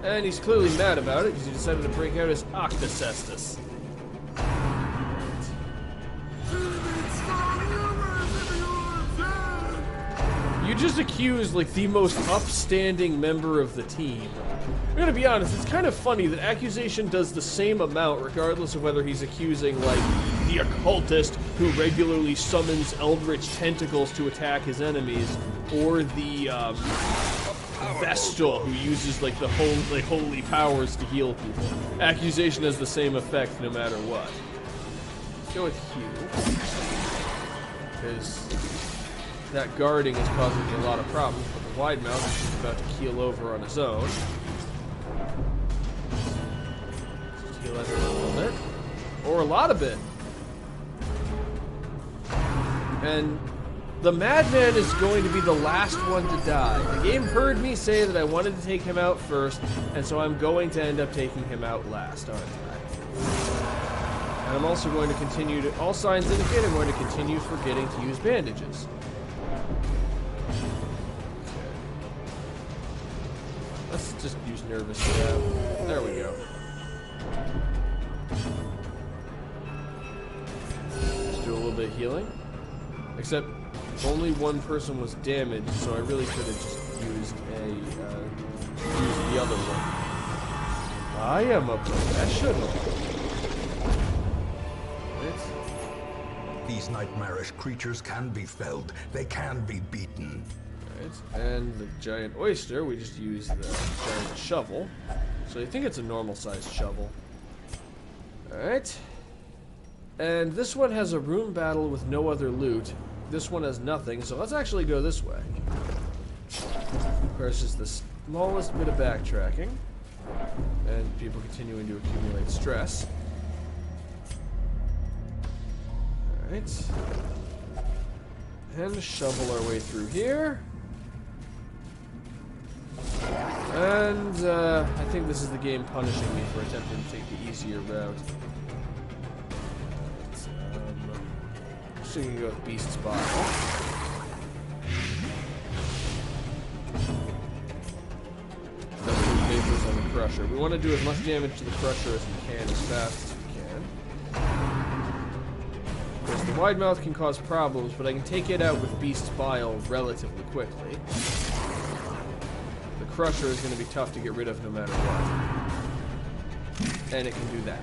And he's clearly mad about it because he decided to break out his Octocestus. You just accused, like, the most upstanding member of the team. I'm gonna be honest, it's kind of funny that accusation does the same amount regardless of whether he's accusing, like, the occultist who regularly summons eldritch tentacles to attack his enemies, or the, Vestal, who uses, like, the holy powers to heal people. Accusation has the same effect no matter what. Let's go with Hugh. Because that guarding is causing me a lot of problems, but the wide mouth is just about to keel over on his own. Just heal everyone a little bit. Or a lot of it. And the Madman is going to be the last one to die. The game heard me say that I wanted to take him out first, and so I'm going to end up taking him out last, aren't I? And I'm also going to continue to... All signs indicate I'm going to continue forgetting to use bandages. Okay. Let's just use nervous stab. There we go. Just do a little bit of healing. Except... only one person was damaged, so I really could have just used the other one. I am a professional. These nightmarish creatures can be felled. They can be beaten. Right. And the giant oyster, we just use the giant shovel. So I think it's a normal-sized shovel. Alright. And this one has a room battle with no other loot. This one has nothing, so let's actually go this way. Of course, just the smallest bit of backtracking. And people continuing to accumulate stress. Alright. And shovel our way through here. And I think this is the game punishing me for attempting to take the easier route. So you can go with Beast Spot. Vapors on the Crusher. We want to do as much damage to the Crusher as we can, as fast as we can. Of course, the wide mouth can cause problems, but I can take it out with Beast Bile relatively quickly. The Crusher is going to be tough to get rid of no matter what. And it can do that.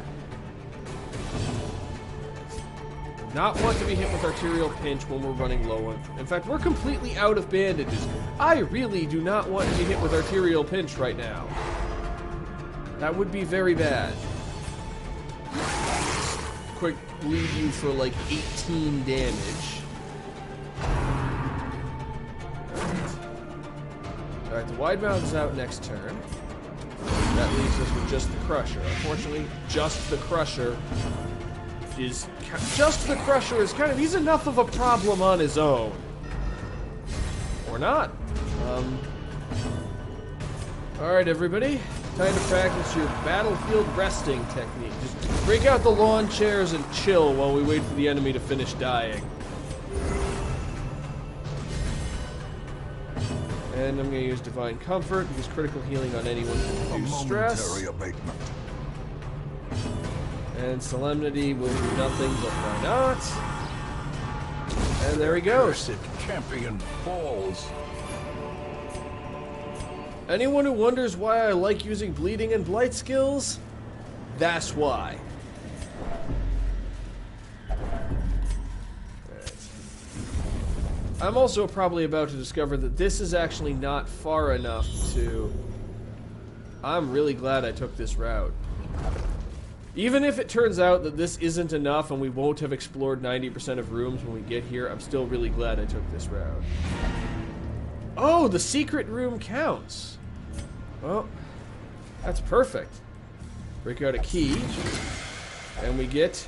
Not want to be hit with arterial pinch when we're running low on... In fact, we're completely out of bandages. I really do not want to be hit with arterial pinch right now. That would be very bad. Quick bleed you for like 18 damage. Alright, the wide mouth is out next turn. That leaves us with just the Crusher. Unfortunately, just the Crusher is kind of... He's enough of a problem on his own. Or not. Alright, everybody. Time to practice your battlefield resting technique. Just break out the lawn chairs and chill while we wait for the enemy to finish dying. And I'm going to use Divine Comfort because critical healing on anyone can reduce stress. Abatement. And Solemnity will do nothing, but why not? And there he goes. Cursed champion falls. Anyone who wonders why I like using bleeding and blight skills, that's why. Right. I'm also probably about to discover that this is actually not far enough to... I'm really glad I took this route. Even if it turns out that this isn't enough and we won't have explored 90% of rooms when we get here, I'm still really glad I took this route. Oh, the secret room counts. Well, that's perfect. Break out a key, and we get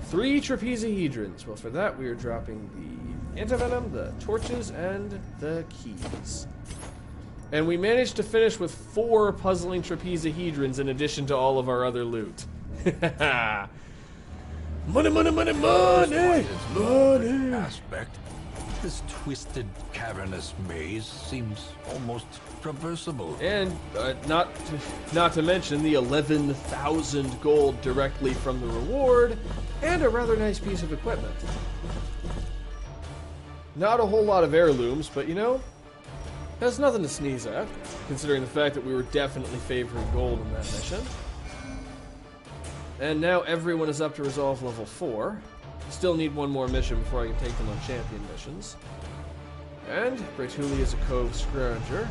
3 trapezahedrons. Well, for that, we are dropping the antivenom, the torches, and the keys. And we managed to finish with 4 puzzling trapezahedrons in addition to all of our other loot. Money, money, money, money! Money! Aspect. This twisted, cavernous maze seems almost traversable. And not to mention the 11,000 gold directly from the reward, and a rather nice piece of equipment. Not a whole lot of heirlooms, but you know, that's nothing to sneeze at, considering the fact that we were definitely favoring gold in that mission. And now everyone is up to resolve level 4. Still need one more mission before I can take them on champion missions. And Bretuli is a Cove Scrounger.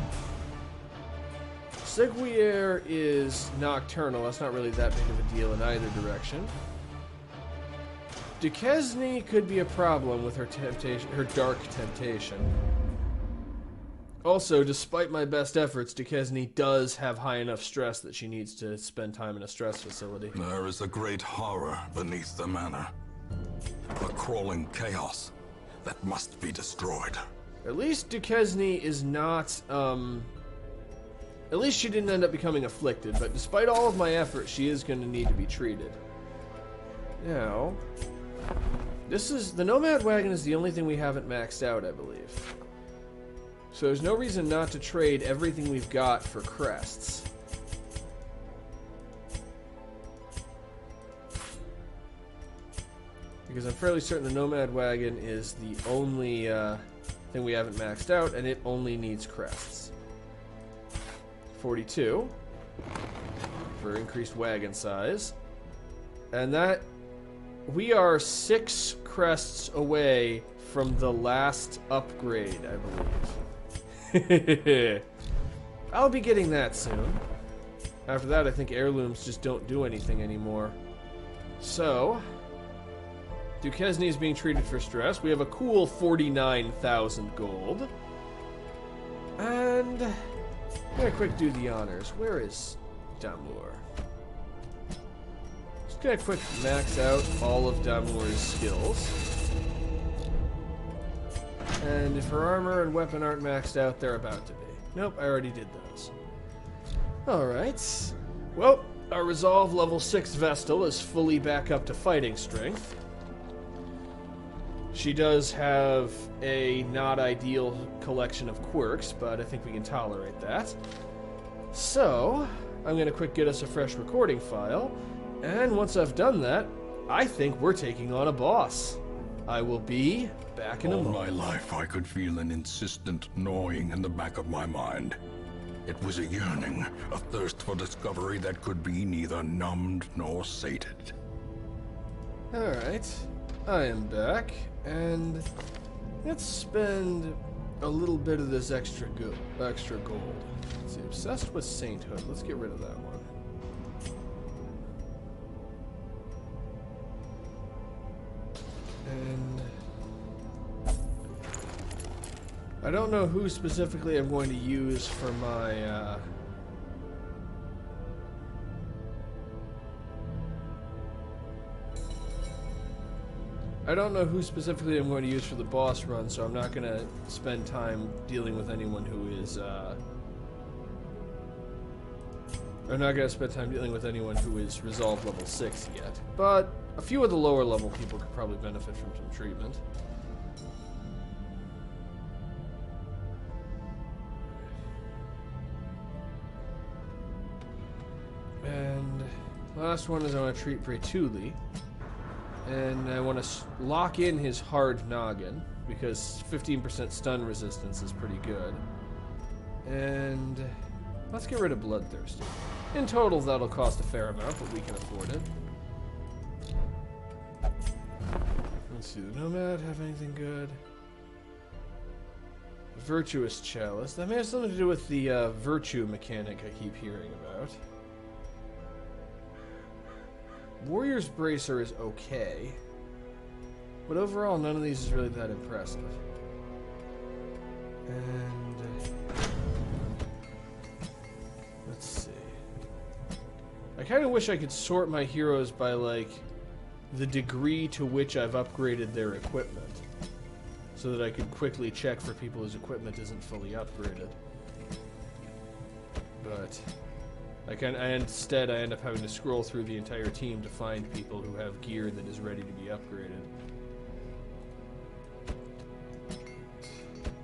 Seguier is nocturnal. That's not really that big of a deal in either direction. Duquesne could be a problem with her temptation, her dark temptation. Also, despite my best efforts, Duquesne does have high enough stress that she needs to spend time in a stress facility. There is a great horror beneath the manor. A crawling chaos that must be destroyed. At least Duquesne is not, at least she didn't end up becoming afflicted, but despite all of my effort, she is going to need to be treated. Now, the Nomad Wagon is the only thing we haven't maxed out, I believe. So there's no reason not to trade everything we've got for crests. Because I'm fairly certain the Nomad Wagon is the only thing we haven't maxed out, and it only needs crests. 42 for increased wagon size. And that, we are 6 crests away from the last upgrade, I believe. I'll be getting that soon. After that, I think heirlooms just don't do anything anymore. So, Duquesne is being treated for stress. We have a cool 49,000 gold. And I'm gonna quick do the honors. Where is Damours? Just gonna quick max out all of Damours' skills. And if her armor and weapon aren't maxed out, they're about to be. Nope, I already did those. Alright. Well, our Resolve level 6 Vestal is fully back up to fighting strength. She does have a not ideal collection of quirks, but I think we can tolerate that. So, I'm going to quick get us a fresh recording file, and once I've done that, I think we're taking on a boss. I will be back in a moment. All my life I could feel an insistent gnawing in the back of my mind. It was a yearning, a thirst for discovery that could be neither numbed nor sated. Alright, I am back, and let's spend a little bit of this extra gold. Let's see, obsessed with sainthood. Let's get rid of that one. And I don't know who specifically I'm going to use for my I don't know who specifically I'm going to use for the boss run, so I'm not going to spend time dealing with anyone who is I'm not going to spend time dealing with anyone who is resolve level 6 yet, but a few of the lower level people could probably benefit from some treatment. And last one is I want to treat Bretuli. And I want to lock in his hard noggin, because 15% stun resistance is pretty good. And let's get rid of Bloodthirsty. In total, that'll cost a fair amount, but we can afford it. Let's see, the Nomad have anything good? Virtuous Chalice. That may have something to do with the virtue mechanic I keep hearing about. Warrior's Bracer is okay, but overall none of these is really that impressive. And let's see. I kind of wish I could sort my heroes by, like, the degree to which I've upgraded their equipment, so that I could quickly check for people whose equipment isn't fully upgraded. But instead I end up having to scroll through the entire team to find people who have gear that is ready to be upgraded.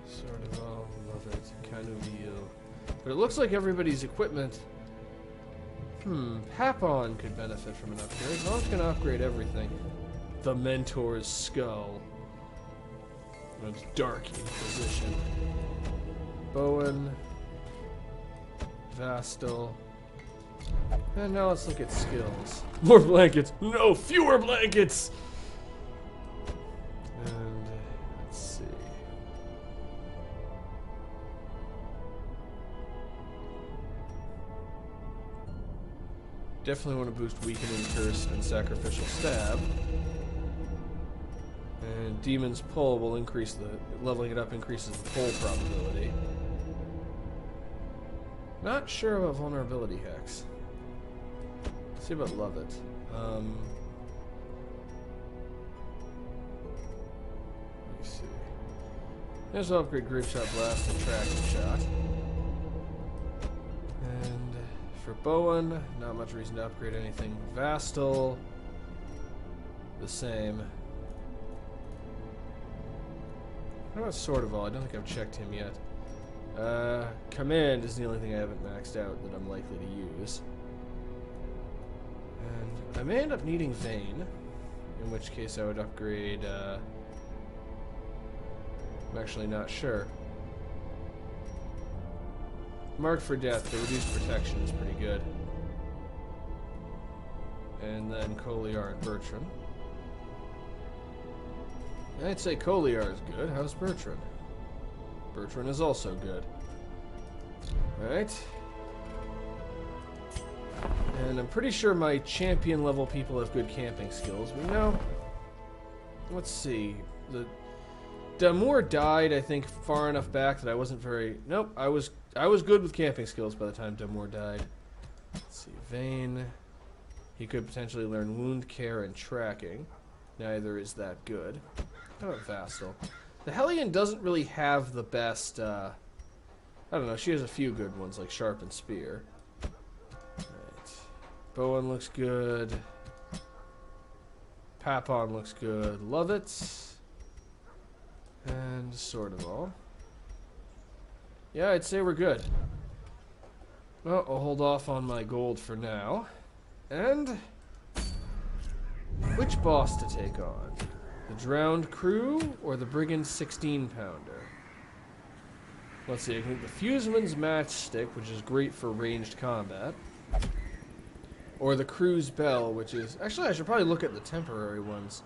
Sort of all love it, kind of deal. But it looks like everybody's equipment. Papon could benefit from an upgrade. No one's gonna upgrade everything. The Mentor's Skull. It's dark Inquisition. Bowen. Vestal. And now let's look at skills. More blankets! No, fewer blankets! And let's see. Definitely want to boost Weakening Curse and Sacrificial Stab. And Demon's Pull will increase the... leveling it up increases the pull probability. Not sure about Vulnerability Hex. Let's see about Love It. Let me see. There's an upgrade Grape Shot Blast and Tracking Shot. And for Bowen, not much reason to upgrade anything. Vestal, the same. How about Sword of All? I don't think I've checked him yet. Command is the only thing I haven't maxed out that I'm likely to use. And I may end up needing Vayne, in which case I would upgrade, I'm actually not sure. Mark for Death, the reduced protection is pretty good. And then Koliar and Bertrand. I'd say Koliar is good. How's Bertrand? Bertrand is also good. Alright. And I'm pretty sure my champion level people have good camping skills. We know. Let's see. The Damours died, I think, far enough back that I wasn't very... Nope, I was good with camping skills by the time Damours died. Let's see. Vayne. He could potentially learn wound care and tracking. Neither is that good. How about Vestal? The Hellion doesn't really have the best, I don't know, she has a few good ones, like Sharpened Spear. Right. Bowen looks good. Papon looks good. Love it. And Sword of All. Yeah, I'd say we're good. Well, I'll hold off on my gold for now. And which boss to take on? The Drowned Crew or the Brigand 16-pounder? Let's see, I can get the Fuseman's Matchstick, which is great for ranged combat. Or the Crew's Bell, which is... Actually, I should probably look at the temporary ones.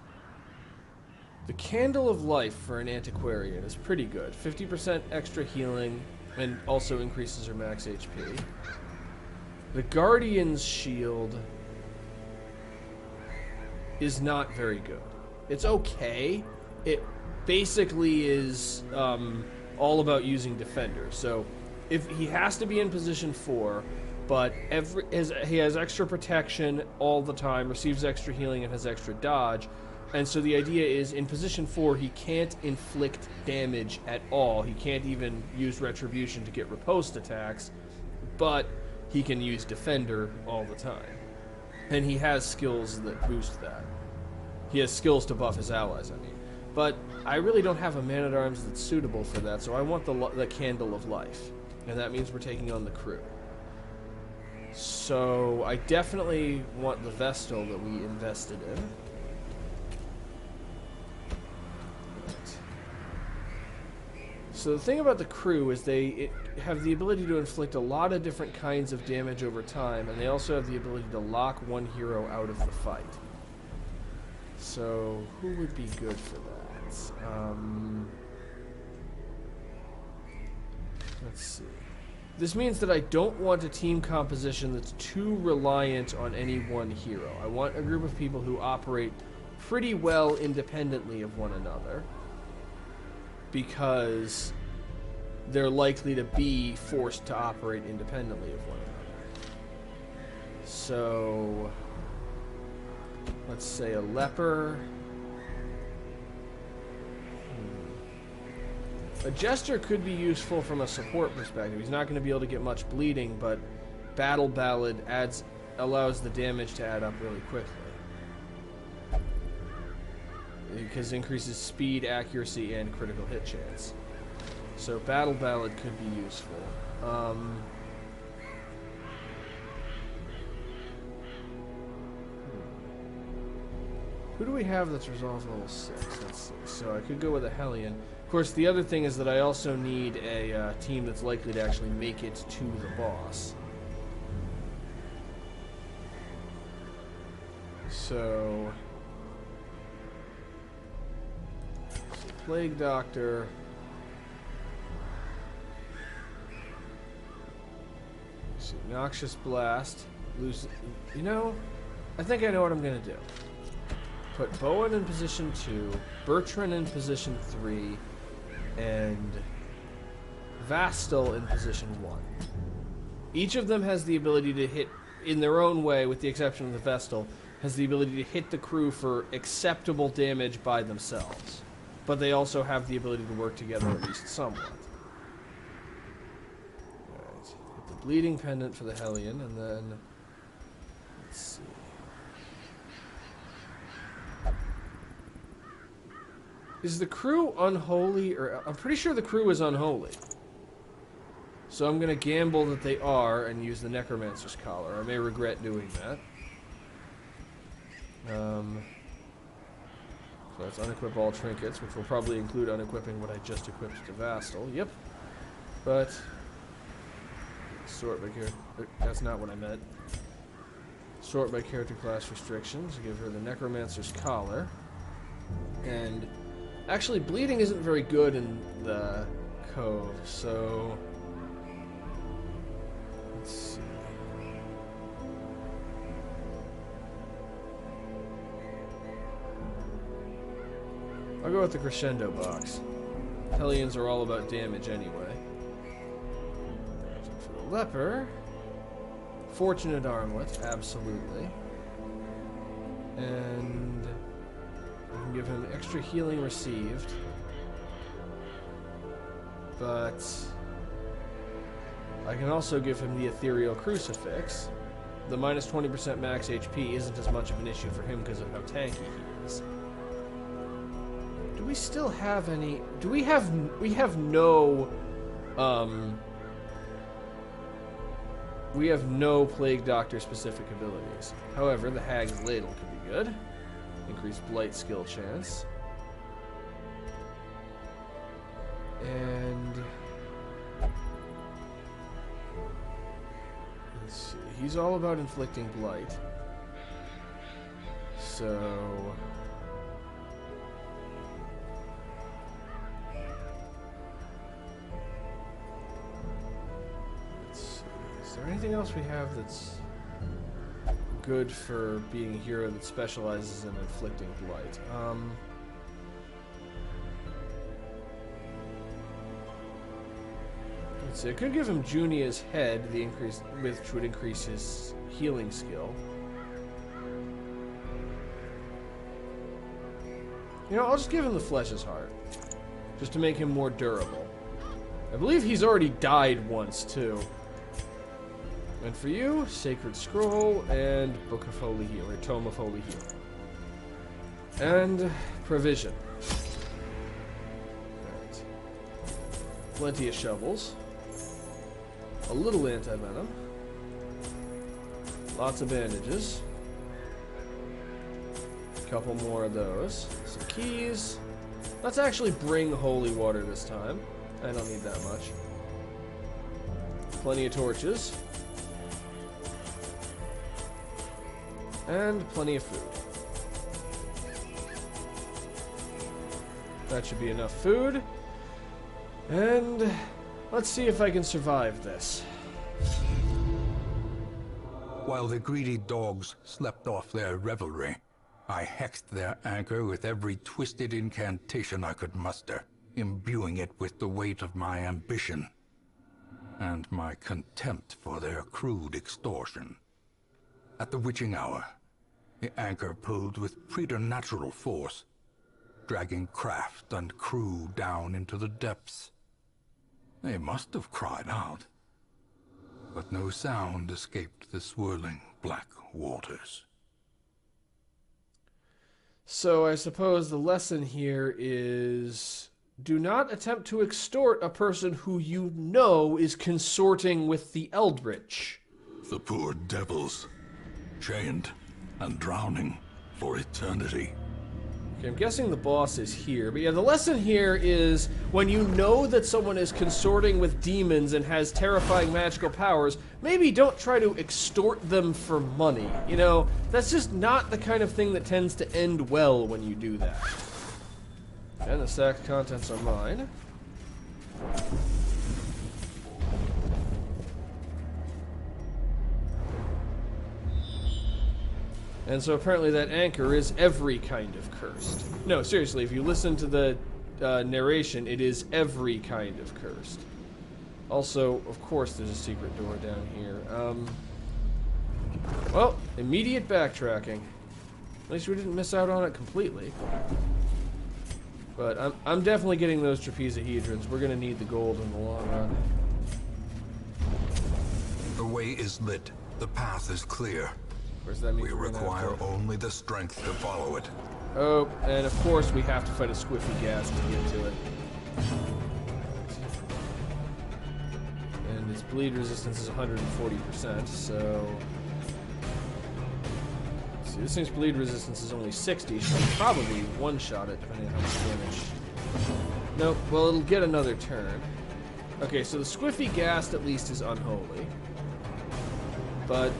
The Candle of Life for an Antiquarian is pretty good. 50% extra healing, and also increases her max HP. The Guardian's Shield is not very good. It's okay. It basically is all about using defenders. So if he has to be in position 4, but he has extra protection all the time, receives extra healing, and has extra dodge. And so the idea is in position 4, he can't inflict damage at all. He can't even use retribution to get riposte attacks. But he can use Defender all the time. And he has skills that boost that. He has skills to buff his allies, I mean. But I really don't have a man-at-arms that's suitable for that, so I want the Candle of Life. And that means we're taking on the crew. So I definitely want the Vestal that we invested in. Right. So the thing about the crew is they have the ability to inflict a lot of different kinds of damage over time, and they also have the ability to lock one hero out of the fight. So who would be good for that? Let's see. This means that I don't want a team composition that's too reliant on any one hero. I want a group of people who operate pretty well independently of one another, because they're likely to be forced to operate independently of one another. So let's say a leper. A Jester could be useful from a support perspective. He's not going to be able to get much bleeding, but Battle Ballad allows the damage to add up really quickly. Because it increases speed, accuracy, and critical hit chance. So Battle Ballad could be useful. Who do we have that's resolved level 6? Let's see. So I could go with a Hellion. Of course, the other thing is that I also need a team that's likely to actually make it to the boss. So Plague Doctor. Let's see, Noxious Blast. Lose. You know, I think I know what I'm gonna do. Put Bowen in position 2, Bertrand in position 3, and Vestal in position 1. Each of them has the ability to hit, in their own way, with the exception of the Vestal, has the ability to hit the crew for acceptable damage by themselves. But they also have the ability to work together at least somewhat. Alright, hit the Bleeding Pendant for the Hellion, and then let's see. Is the crew unholy? Or I'm pretty sure the crew is unholy. So I'm going to gamble that they are and use the Necromancer's Collar. I may regret doing that. So let's unequip all trinkets, which will probably include unequipping what I just equipped to Vestal. Yep. But sort by character. That's not what I meant. Sort by character class restrictions. Give her the Necromancer's Collar. And actually, bleeding isn't very good in the Cove, so let's see. I'll go with the Crescendo box. Hellions are all about damage anyway. For the Leper, Fortunate Armlet, absolutely. And I can give him extra healing received, but I can also give him the Ethereal Crucifix. The minus 20% max HP isn't as much of an issue for him because of how tanky he is. Do we still have any? Do we have no? We have no Plague Doctor specific abilities. However, the Hag's Ladle could be good. Increased Blight skill chance. And let's see. He's all about inflicting blight. So let's see. Is there anything else we have that's good for being a hero that specializes in inflicting blight? Let's see. I could give him Junia's head, which would increase his healing skill. You know, I'll just give him the Flesh's Heart, just to make him more durable. I believe he's already died once too. And for you, Sacred Scroll and Book of Holy Heal, or Tome of Holy Heal. And Provision. Alright. Plenty of shovels. A little anti-venom. Lots of bandages. A couple more of those. Some keys. Let's actually bring holy water this time. I don't need that much. Plenty of torches. And plenty of food. That should be enough food. And let's see if I can survive this. While the greedy dogs slept off their revelry, I hexed their anchor with every twisted incantation I could muster, imbuing it with the weight of my ambition and my contempt for their crude extortion. At the witching hour, the anchor pulled with preternatural force, dragging craft and crew down into the depths. They must have cried out, but no sound escaped the swirling black waters. So I suppose the lesson here is, do not attempt to extort a person who you know is consorting with the Eldritch. The poor devils, chained and drowning for eternity. Okay, I'm guessing the boss is here. But yeah, the lesson here is, when you know that someone is consorting with demons and has terrifying magical powers, maybe don't try to extort them for money. You know, that's just not the kind of thing that tends to end well when you do that. And the sack of contents are mine. And so apparently that anchor is every kind of cursed. No, seriously, if you listen to the narration, it is every kind of cursed. Also, of course, there's a secret door down here. Well, immediate backtracking. At least we didn't miss out on it completely. But I'm definitely getting those trapezohedrons. We're going to need the gold in the long run. The way is lit. The path is clear. That we require only the strength to follow it. Oh, and of course we have to fight a squiffy gas to get to it. And its bleed resistance is 140%, so... Let's see, this thing's bleed resistance is only 60, so I can probably one-shot it depending on how much damage. Nope, well it'll get another turn. Okay, so the squiffy gas at least is unholy. But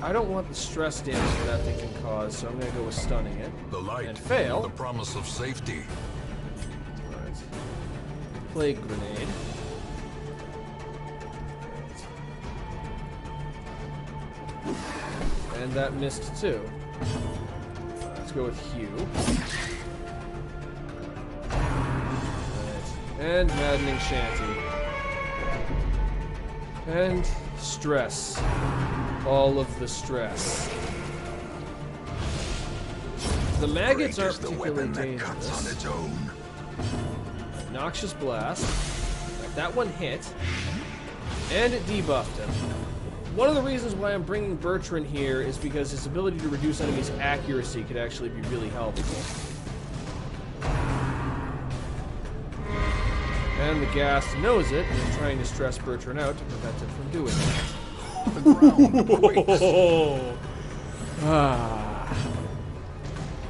I don't want the stress damage that thing can cause, so I'm going to go with stunning it. The light, and fail. The promise of safety. Alright. Plague grenade. And that missed too. Let's go with Hue. Alright. And Maddening Shanty. And stress. All of the stress. The maggots aren't particularly dangerous. On its own. Noxious Blast. That one hit. And it debuffed him. One of the reasons why I'm bringing Bertrand here is because his ability to reduce enemies' accuracy could actually be really helpful. And the ghast knows it and is trying to stress Bertrand out to prevent it from doing it. The ground quakes.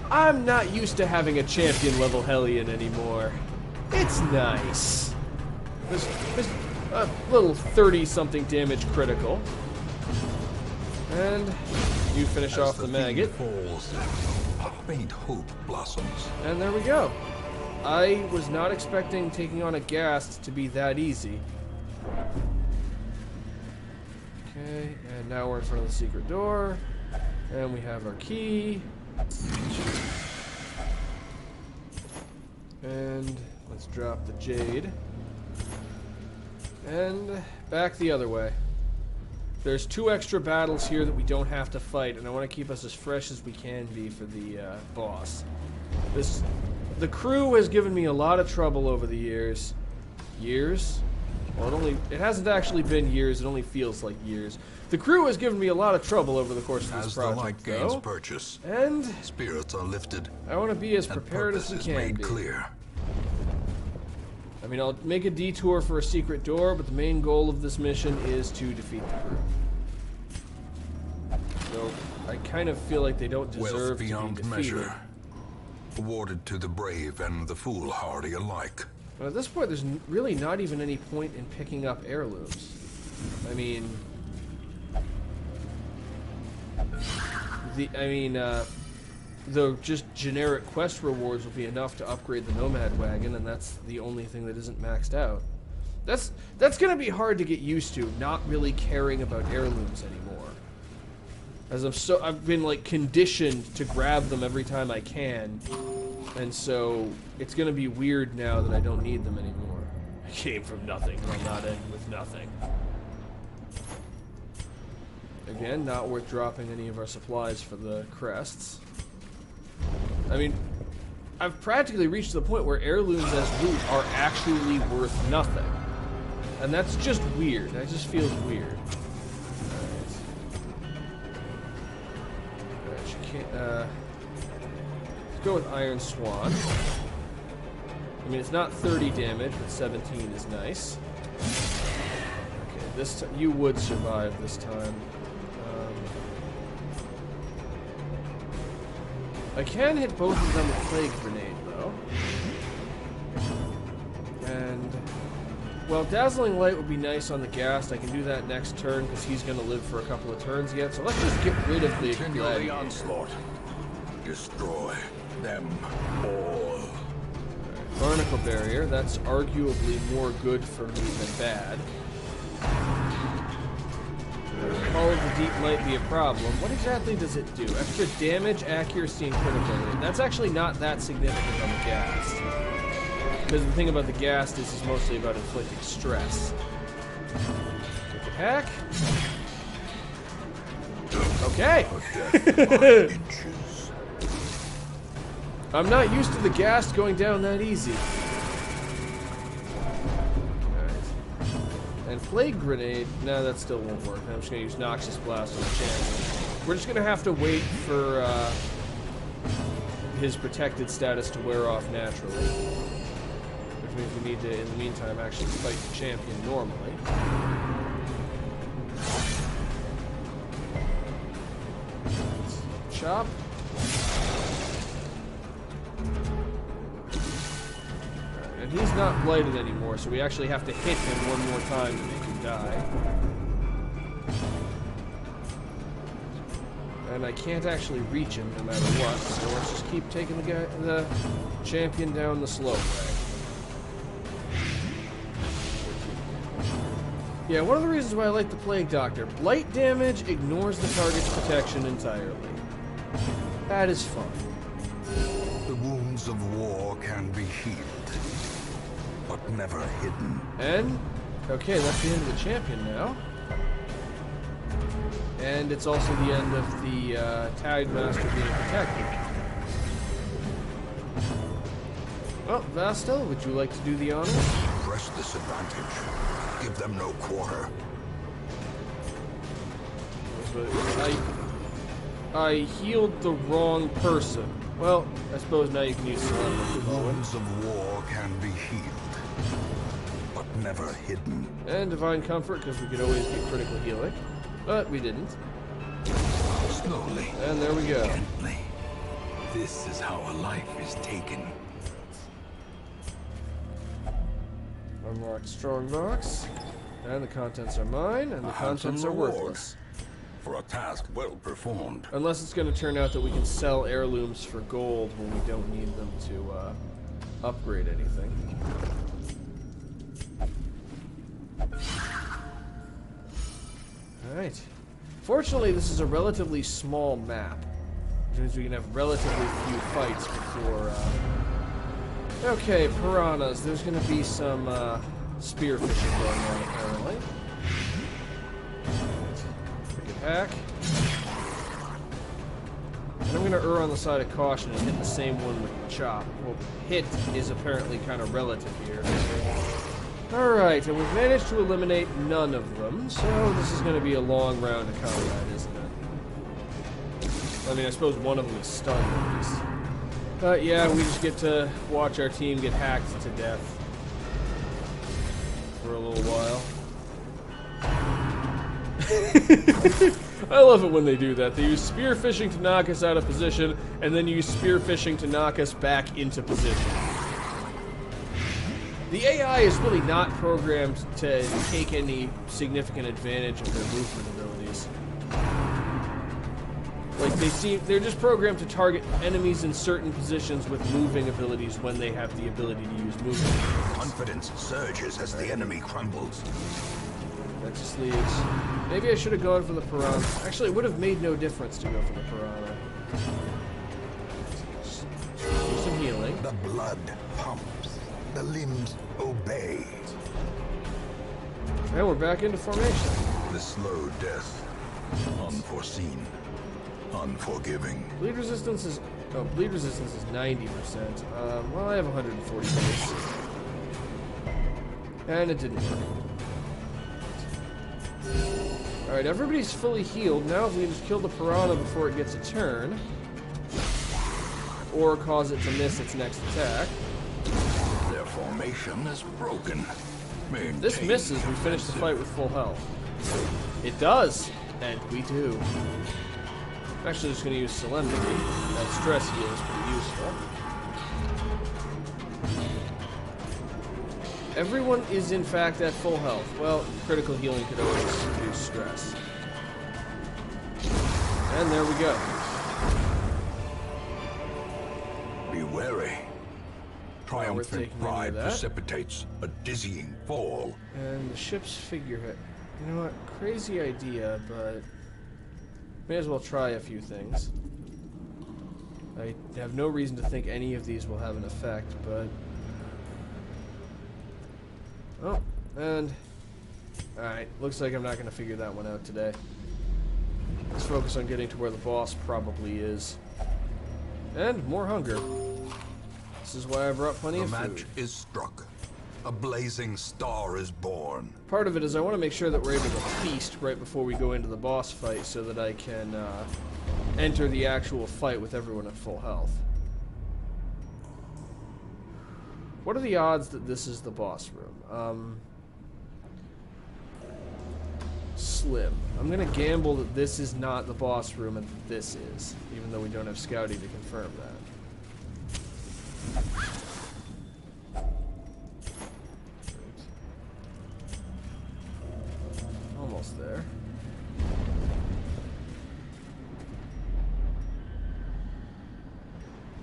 I'm not used to having a champion level Hellion anymore. It's nice. This a little 30-something damage critical. And you finish off the maggot. Falls, a faint hope blossoms. And there we go. I was not expecting taking on a ghast to be that easy. Okay, and now we're in front of the secret door. And we have our key. And let's drop the jade. And back the other way. There's 2 extra battles here that we don't have to fight, and I want to keep us as fresh as we can be for the boss. The crew has given me a lot of trouble over the years. Well, it hasn't actually been years. It only feels like years. The crew has given me a lot of trouble over the course of this As the project, light gains purchase, and spirits are lifted, I want to be as and prepared as purpose we is can made be. clear. I mean, I'll make a detour for a secret door, but the main goal of this mission is to defeat the crew. So I kind of feel like they don't deserve Wealth to be beyond defeated. measure, awarded to the brave and the foolhardy alike. But at this point, there's really not even any point in picking up heirlooms. I mean, the just generic quest rewards will be enough to upgrade the Nomad Wagon, and that's the only thing that isn't maxed out. That's gonna be hard to get used to, not really caring about heirlooms anymore. As I've been like conditioned to grab them every time I can, and so it's gonna be weird now that I don't need them anymore. I came from nothing, will not end with nothing. Again, not worth dropping any of our supplies for the crests. I mean, I've practically reached the point where heirlooms as loot are actually worth nothing. And that's just weird. That just feels weird. Alright, let's go with Iron Swan. I mean, it's not 30 damage, but 17 is nice. Okay, this you would survive this time. I can hit both of them with Plague Grenade, though. And, well, Dazzling Light would be nice on the Ghast. I can do that next turn, because he's going to live for a couple of turns yet. So let's just get rid of the Continue the onslaught. Destroy them all. Barnacle Barrier, that's arguably more good for me than bad. Call of the Deep might be a problem. What exactly does it do? Extra damage, accuracy, and critical rate. That's actually not that significant on the Ghast. Because the thing about the Ghast is it's mostly about inflicting stress. Quick attack. Okay. I'm not used to the Ghast going down that easy. And Plague Grenade, no, that still won't work. I'm just going to use Noxious Blast on the champion. We're just going to have to wait for his protected status to wear off naturally. Which means we need to, in the meantime, actually fight the champion normally. Chop. And he's not blighted anymore, so we actually have to hit him one more time to make him die. And I can't actually reach him no matter what, so let's just keep taking the champion down the slope way. Yeah, one of the reasons why I like the Plague Doctor, blight damage ignores the target's protection entirely. That is fun. The wounds of war can be healed, but never hidden. And, okay, that's the end of the champion now. And it's also the end of the Tide Master being protected. Well, Vestal, would you like to do the honors? Press this advantage. Give them no quarter. I healed the wrong person. Well, I suppose now you can use Celebrity. The wounds of war can be healed, but never hidden. And Divine Comfort, because we could always get critical healing. But we didn't. Slowly. And there we go. Gently. This is how a life is taken. Unlocked strong box. And the contents are mine, and the contents are worthless. For a task well performed. Unless it's going to turn out that we can sell heirlooms for gold when we don't need them to upgrade anything. Alright. Fortunately, this is a relatively small map, which means we can have relatively few fights before... Okay, piranhas. There's going to be some spearfishing going on, apparently. Quick attack. And I'm going to err on the side of caution and hit the same one with the chop. Well, hit is apparently kind of relative here. Alright, and we've managed to eliminate none of them, so this is going to be a long round of combat, isn't it? I mean, I suppose one of them is stunned at least. But yeah, we just get to watch our team get hacked to death for a little while. I love it when they do that. They use spear fishing to knock us out of position, and then use spear fishing to knock us back into position. The AI is really not programmed to take any significant advantage of their movement abilities. Like, they're just programmed to target enemies in certain positions with moving abilities when they have the ability to use movement. Confidence surges as the enemy crumbles. That just leaves... Maybe I should have gone for the piranha. Actually, it would have made no difference to go for the piranha. Do some healing. The blood pumps. The limbs obey. And we're back into formation. The slow death. Unforeseen. Unforgiving. Bleed resistance is... Oh, bleed resistance is 90%. Well, I have 140 base. And it didn't work. Alright, everybody's fully healed. Now if we just kill the piranha before it gets a turn, or cause it to miss its next attack. Their formation is broken. If this misses, we finish the fight with full health. It does, and we do. I'm actually just going to use Solemnity. That stress heal is pretty useful. Everyone is in fact at full health. Well, critical healing could always reduce stress. And there we go. Be wary. Triumphant pride precipitates a dizzying fall. And the ship's figurehead. You know what? Crazy idea, but may as well try a few things. I have no reason to think any of these will have an effect, but... Oh, and... Alright, looks like I'm not going to figure that one out today. Let's focus on getting to where the boss probably is. And more hunger. This is why I brought plenty of food. The match is struck. A blazing star is born. Part of it is I want to make sure that we're able to feast right before we go into the boss fight so that I can enter the actual fight with everyone at full health. What are the odds that this is the boss room? Slim. I'm going to gamble that this is not the boss room and that this is, even though we don't have Scouty to confirm that. Almost there.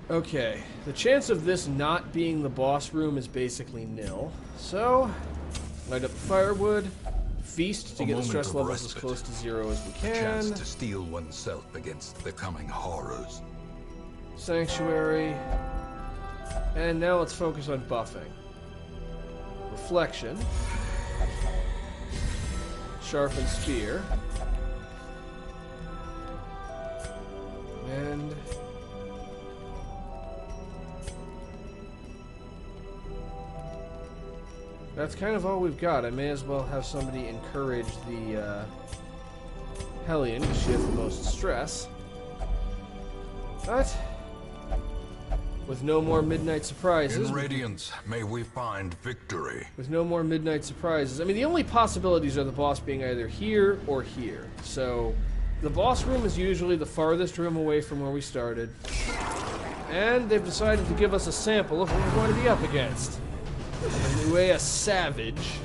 Okay, the chance of this not being the boss room is basically nil. So, light up the firewood, feast to get the stress levels as close to 0 as we can. A chance to steel oneself against the coming horrors. Sanctuary. And now let's focus on buffing. Reflection. Sharpened Spear. And... that's kind of all we've got. I may as well have somebody encourage the Hellion, because she has the most stress. But... with no more midnight surprises. In Radiance, may we find victory. With no more midnight surprises. I mean, the only possibilities are the boss being either here or here. So, the boss room is usually the farthest room away from where we started. And they've decided to give us a sample of what we're going to be up against. Nuea Savage.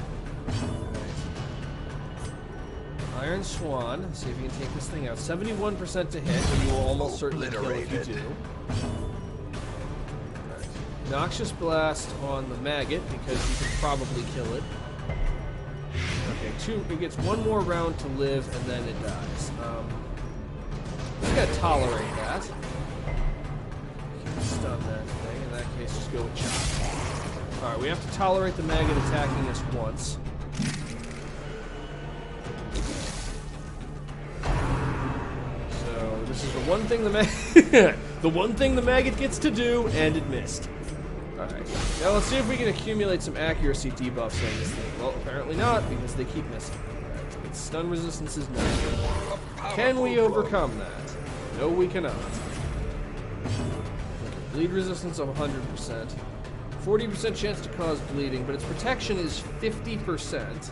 Iron Swan. Let's see if you can take this thing out. 71% to hit, and you will almost certainly kill if you do. Noxious Blast on the Maggot, because you can probably kill it. Okay, it gets one more round to live, and then it dies. We gotta tolerate that. You can stun that thing. In that case, just go with Chop. Alright, we have to tolerate the Maggot attacking us once. So, this is the one thing the Maggot... the one thing the Maggot gets to do, and it missed. Alright. Now let's see if we can accumulate some accuracy debuffs on this thing. Well, apparently not, because they keep missing. Alright. Its stun resistance is 90. Can we overcome that? No, we cannot. Bleed resistance of 100%. 40% chance to cause bleeding, but its protection is 50%.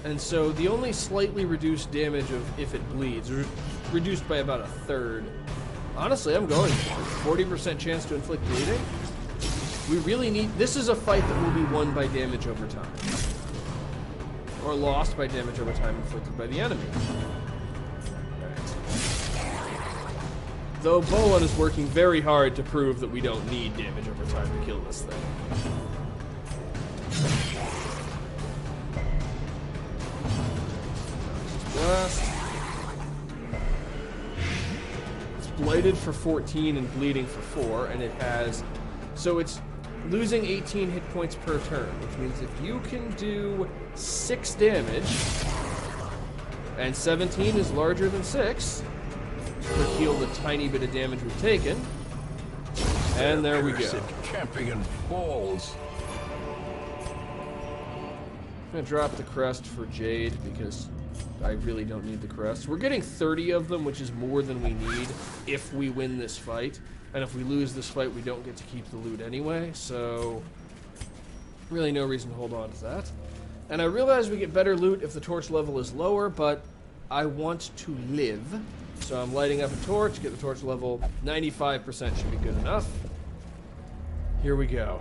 And so the only slightly reduced damage of if it bleeds, reduced by about a third. Honestly, I'm going for 40% chance to inflict bleeding. We really need... This is a fight that will be won by damage over time. Or lost by damage over time inflicted by the enemy. Though Bolin is working very hard to prove that we don't need damage over time to kill this thing. Blast. It's blighted for 14 and bleeding for 4, and it has... So it's losing 18 hit points per turn, which means if you can do 6 damage, and 17 is larger than 6... would heal the tiny bit of damage we've taken. And there we go. Champion falls. I'm gonna drop the crest for Jade because I really don't need the crest. We're getting 30 of them, which is more than we need if we win this fight. And if we lose this fight, we don't get to keep the loot anyway, so really no reason to hold on to that. And I realize we get better loot if the torch level is lower, but I want to live. So I'm lighting up a torch, get the torch level. 95% should be good enough. Here we go.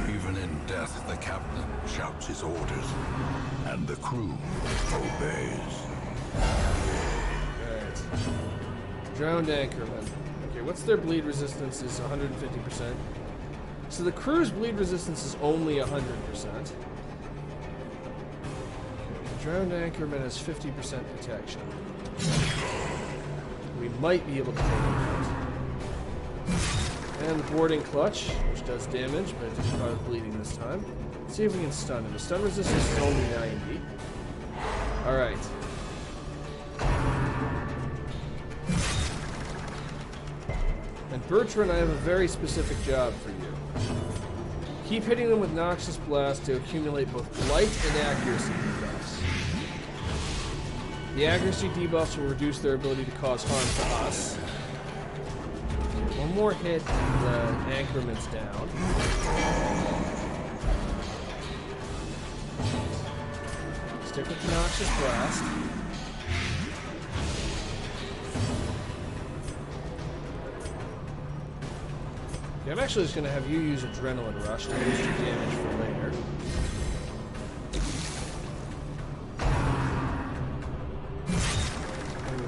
Even in death, the captain shouts his orders, and the crew obeys. Alright. Drowned anchorman. Okay, what's their bleed resistance? Is 150%. So the crew's bleed resistance is only 100%. Drowned anchorman has 50% protection. We might be able to take it out. And the boarding clutch, which does damage, but it didn't cause bleeding this time. Let's see if we can stun him. The stun resistance is only 90. Alright. And Bertrand, I have a very specific job for you. Keep hitting them with Noxious Blast to accumulate both blight and accuracy debuffs. The accuracy debuffs will reduce their ability to cause harm to us. One more hit and the anchorman's down. Stick with the Noxious Blast. Yeah, I'm actually just going to have you use Adrenaline Rush to boost your damage for later.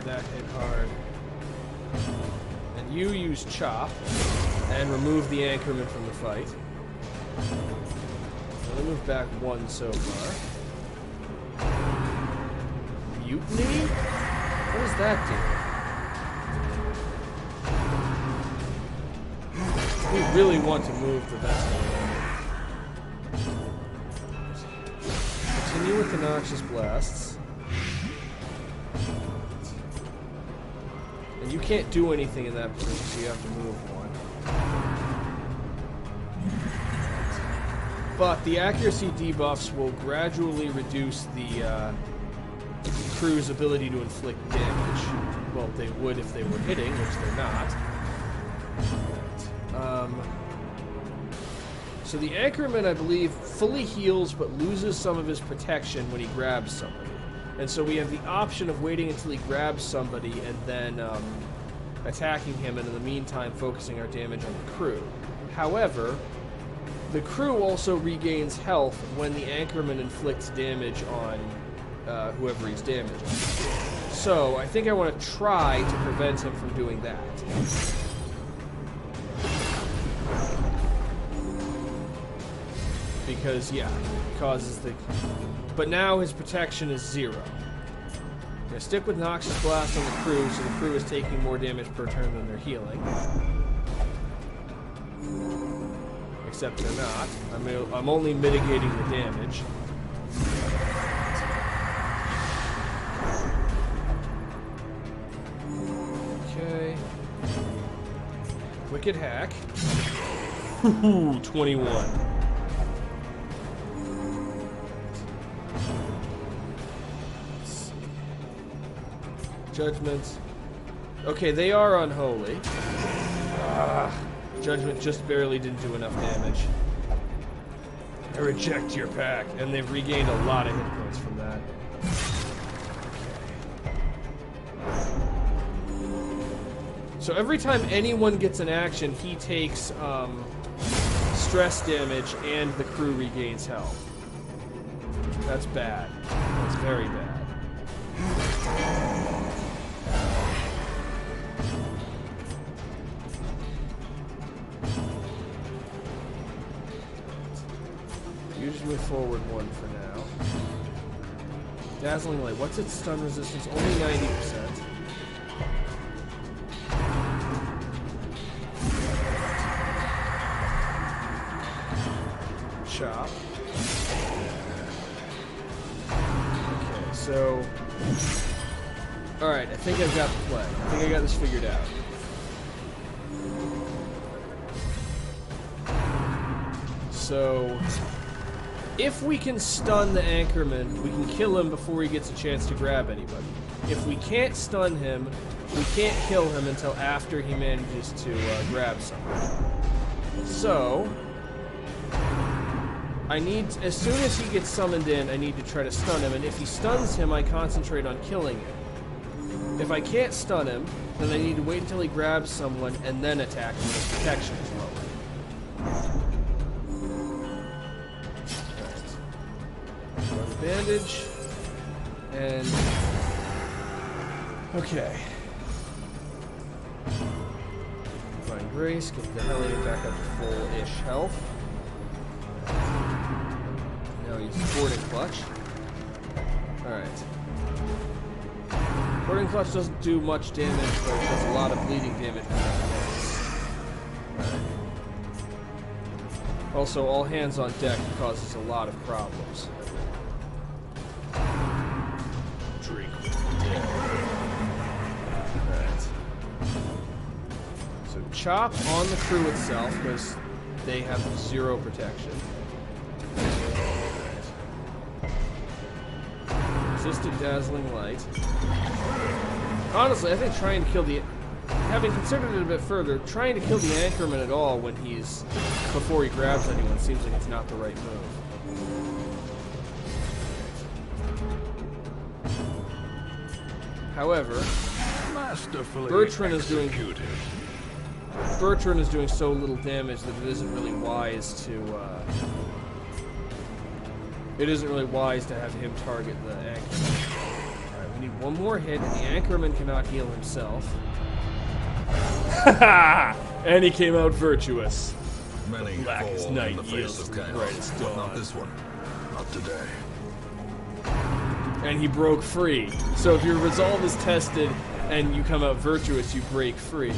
That hit hard. And you use Chop and remove the anchorman from the fight. I'll move back 1 so far. Mutiny? What does that do? We really want to move the Vestal. Continue with the Noxious Blasts. You can't do anything in that position, so you have to move 1. But the accuracy debuffs will gradually reduce the crew's ability to inflict damage. Well, they would if they were hitting, which they're not. So the anchorman, I believe, fully heals but loses some of his protection when he grabs somebody. And so we have the option of waiting until he grabs somebody and then attacking him, and in the meantime focusing our damage on the crew. However, the crew also regains health when the anchorman inflicts damage on whoever he's damaging. So I think I want to try to prevent him from doing that. Because, yeah, it causes the... But now his protection is 0. I'm going to stick with Noxious Blast on the crew, so the crew is taking more damage per turn than they're healing. Except they're not. I'm only mitigating the damage. Okay. Wicked hack. Ooh, 21. Judgments. Okay, they are unholy. Judgment just barely didn't do enough damage. I reject your pack, and they've regained a lot of hit points from that. So every time anyone gets an action, he takes stress damage, and the crew regains health. That's bad. That's very bad. You just move forward one for now. Dazzling Light. What's its stun resistance? Only 90%. Chop. Okay, so... Alright, I think I've got the play. I think I got this figured out. So... If we can stun the Anchorman, we can kill him before he gets a chance to grab anybody. If we can't stun him, we can't kill him until after he manages to grab someone. So... I need, as soon as he gets summoned in, I need to try to stun him, and if he stuns him, I concentrate on killing him. If I can't stun him, then I need to wait until he grabs someone and then attack him with protection as well. Right. Bandage. And... Okay. Divine Grace, get the Hellion back up to full-ish health. Now he's Boarding Clutch. Alright. Boarding Clutch doesn't do much damage, but it does a lot of bleeding damage. Alright. Also, all hands on deck causes a lot of problems. Drink. Alright. So chop on the crew itself, because they have 0 protection. Resisted Dazzling Light. Honestly, I think trying to kill the... Having considered it a bit further, trying to kill the Anchorman at all when he's... before he grabs anyone seems like it's not the right move. However, Bertrand is doing so little damage that it isn't really wise to... It isn't really wise to have him target the Anchorman. Alright, we need one more hit, and the Anchorman cannot heal himself. And he came out virtuous. Many The blackest fall night in the face yields of to the chaos, brightest but dawn. not this one. Not today. And he broke free. So if your resolve is tested and you come out virtuous, you break free.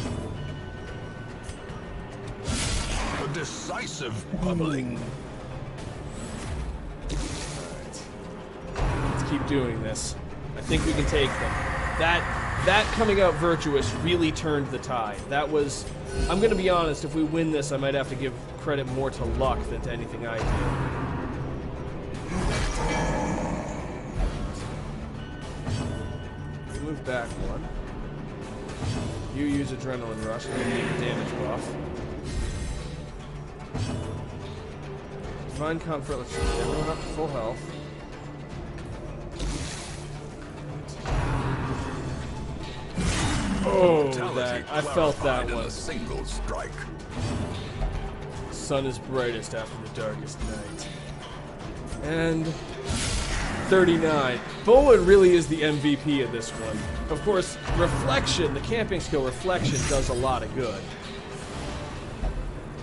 A decisive pummeling. Keep doing this. I think we can take them. That coming out virtuous really turned the tide. That was... I'm gonna be honest, if we win this, I might have to give credit more to luck than to anything I did. We move back one. You use Adrenaline Rush, and you need a damage buff. Divine Comfort, let's get everyone up to full health. Oh, that. I felt that one. A single strike. Sun is brightest after the darkest night. And 39. Bowen really is the MVP of this one. Of course, Reflection, the camping skill Reflection, does a lot of good.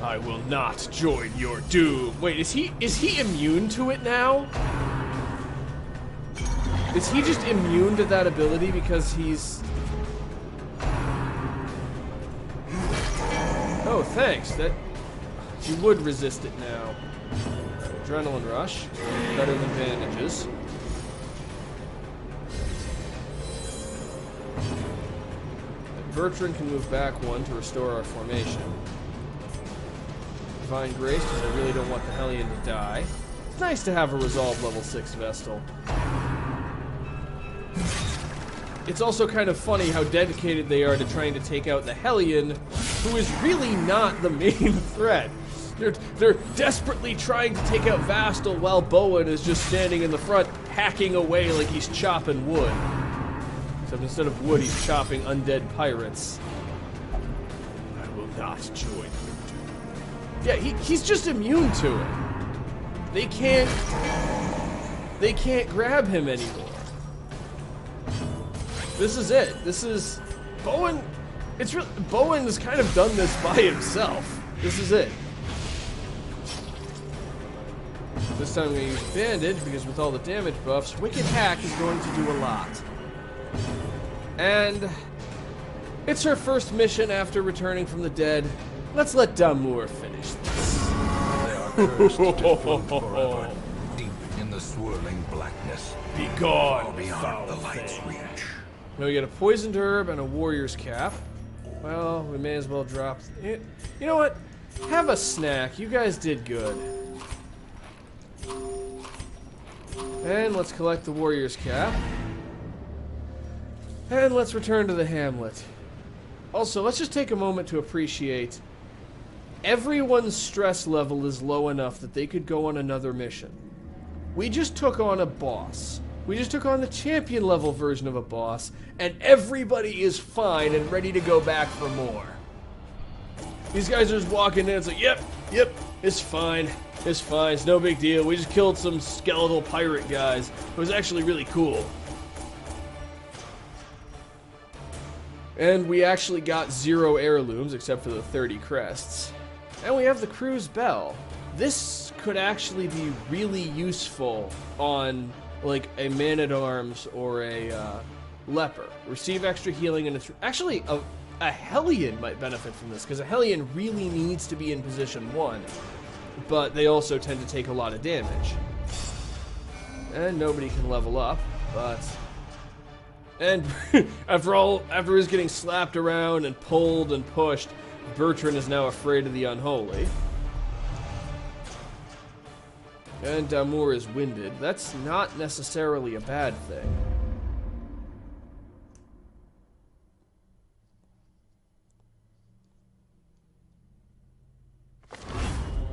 I will not join your doom. Wait, is he immune to it now? Is he just immune to that ability because he's... Oh, thanks. That you would resist it now. Adrenaline Rush, better than bandages. Bertrand can move back 1 to restore our formation. Divine Grace, because I really don't want the Hellion to die. It's nice to have a Resolve level 6 Vestal. It's also kind of funny how dedicated they are to trying to take out the Hellion, who is really not the main threat. They're desperately trying to take out Vestal while Bowen is just standing in the front, hacking away like he's chopping wood. Except instead of wood, he's chopping undead pirates. I will not join you. Yeah, he's just immune to it. They can't grab him anymore. This is it. This is Bowen. Bowen has kind of done this by himself. This is it. This time I'm going to use Bandage, because with all the damage buffs, Wicked Hack is going to do a lot. And it's her first mission after returning from the dead. Let's let Damours finish this. They are cursed to float forever, deep in the swirling blackness. Be gone, Far beyond the light's reach. Now we get a poisoned herb and a warrior's cap. Well, we may as well drop it. You know what? Have a snack. You guys did good. And let's collect the warrior's cap. And let's return to the hamlet. Also, let's just take a moment to appreciate everyone's stress level is low enough that they could go on another mission. We just took on a boss. We just took on the champion level version of a boss, and everybody is fine and ready to go back for more. These guys are just walking in, it's like, yep, it's fine. It's fine, it's no big deal. We just killed some skeletal pirate guys. It was actually really cool. And we actually got 0 heirlooms, except for the 30 crests. And we have the crew's bell. This could actually be really useful on, like, a man-at-arms or a leper. Receive extra healing, and it's actually a Hellion might benefit from this, because a Hellion really needs to be in position 1, but they also tend to take a lot of damage. And nobody can level up, but... And after he's getting slapped around and pulled and pushed, Bertrand is now afraid of the unholy. And Damours is winded. That's not necessarily a bad thing.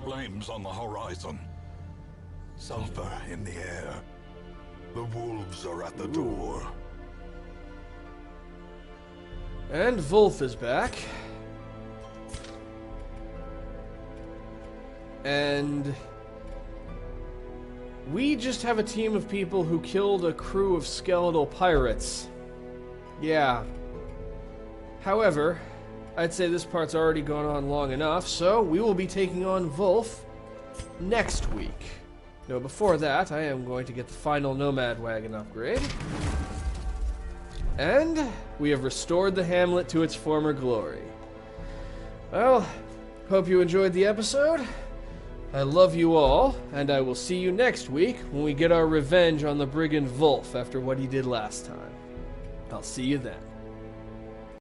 Flames on the horizon. Sulfur in the air. The wolves are at the door. And Wolf is back. And we just have a team of people who killed a crew of skeletal pirates. Yeah. However, I'd say this part's already gone on long enough, so we will be taking on Wolf next week. No, before that, I am going to get the final Nomad Wagon upgrade. And we have restored the hamlet to its former glory. Well, hope you enjoyed the episode. I love you all, and I will see you next week when we get our revenge on the brigand Wolf after what he did last time. I'll see you then.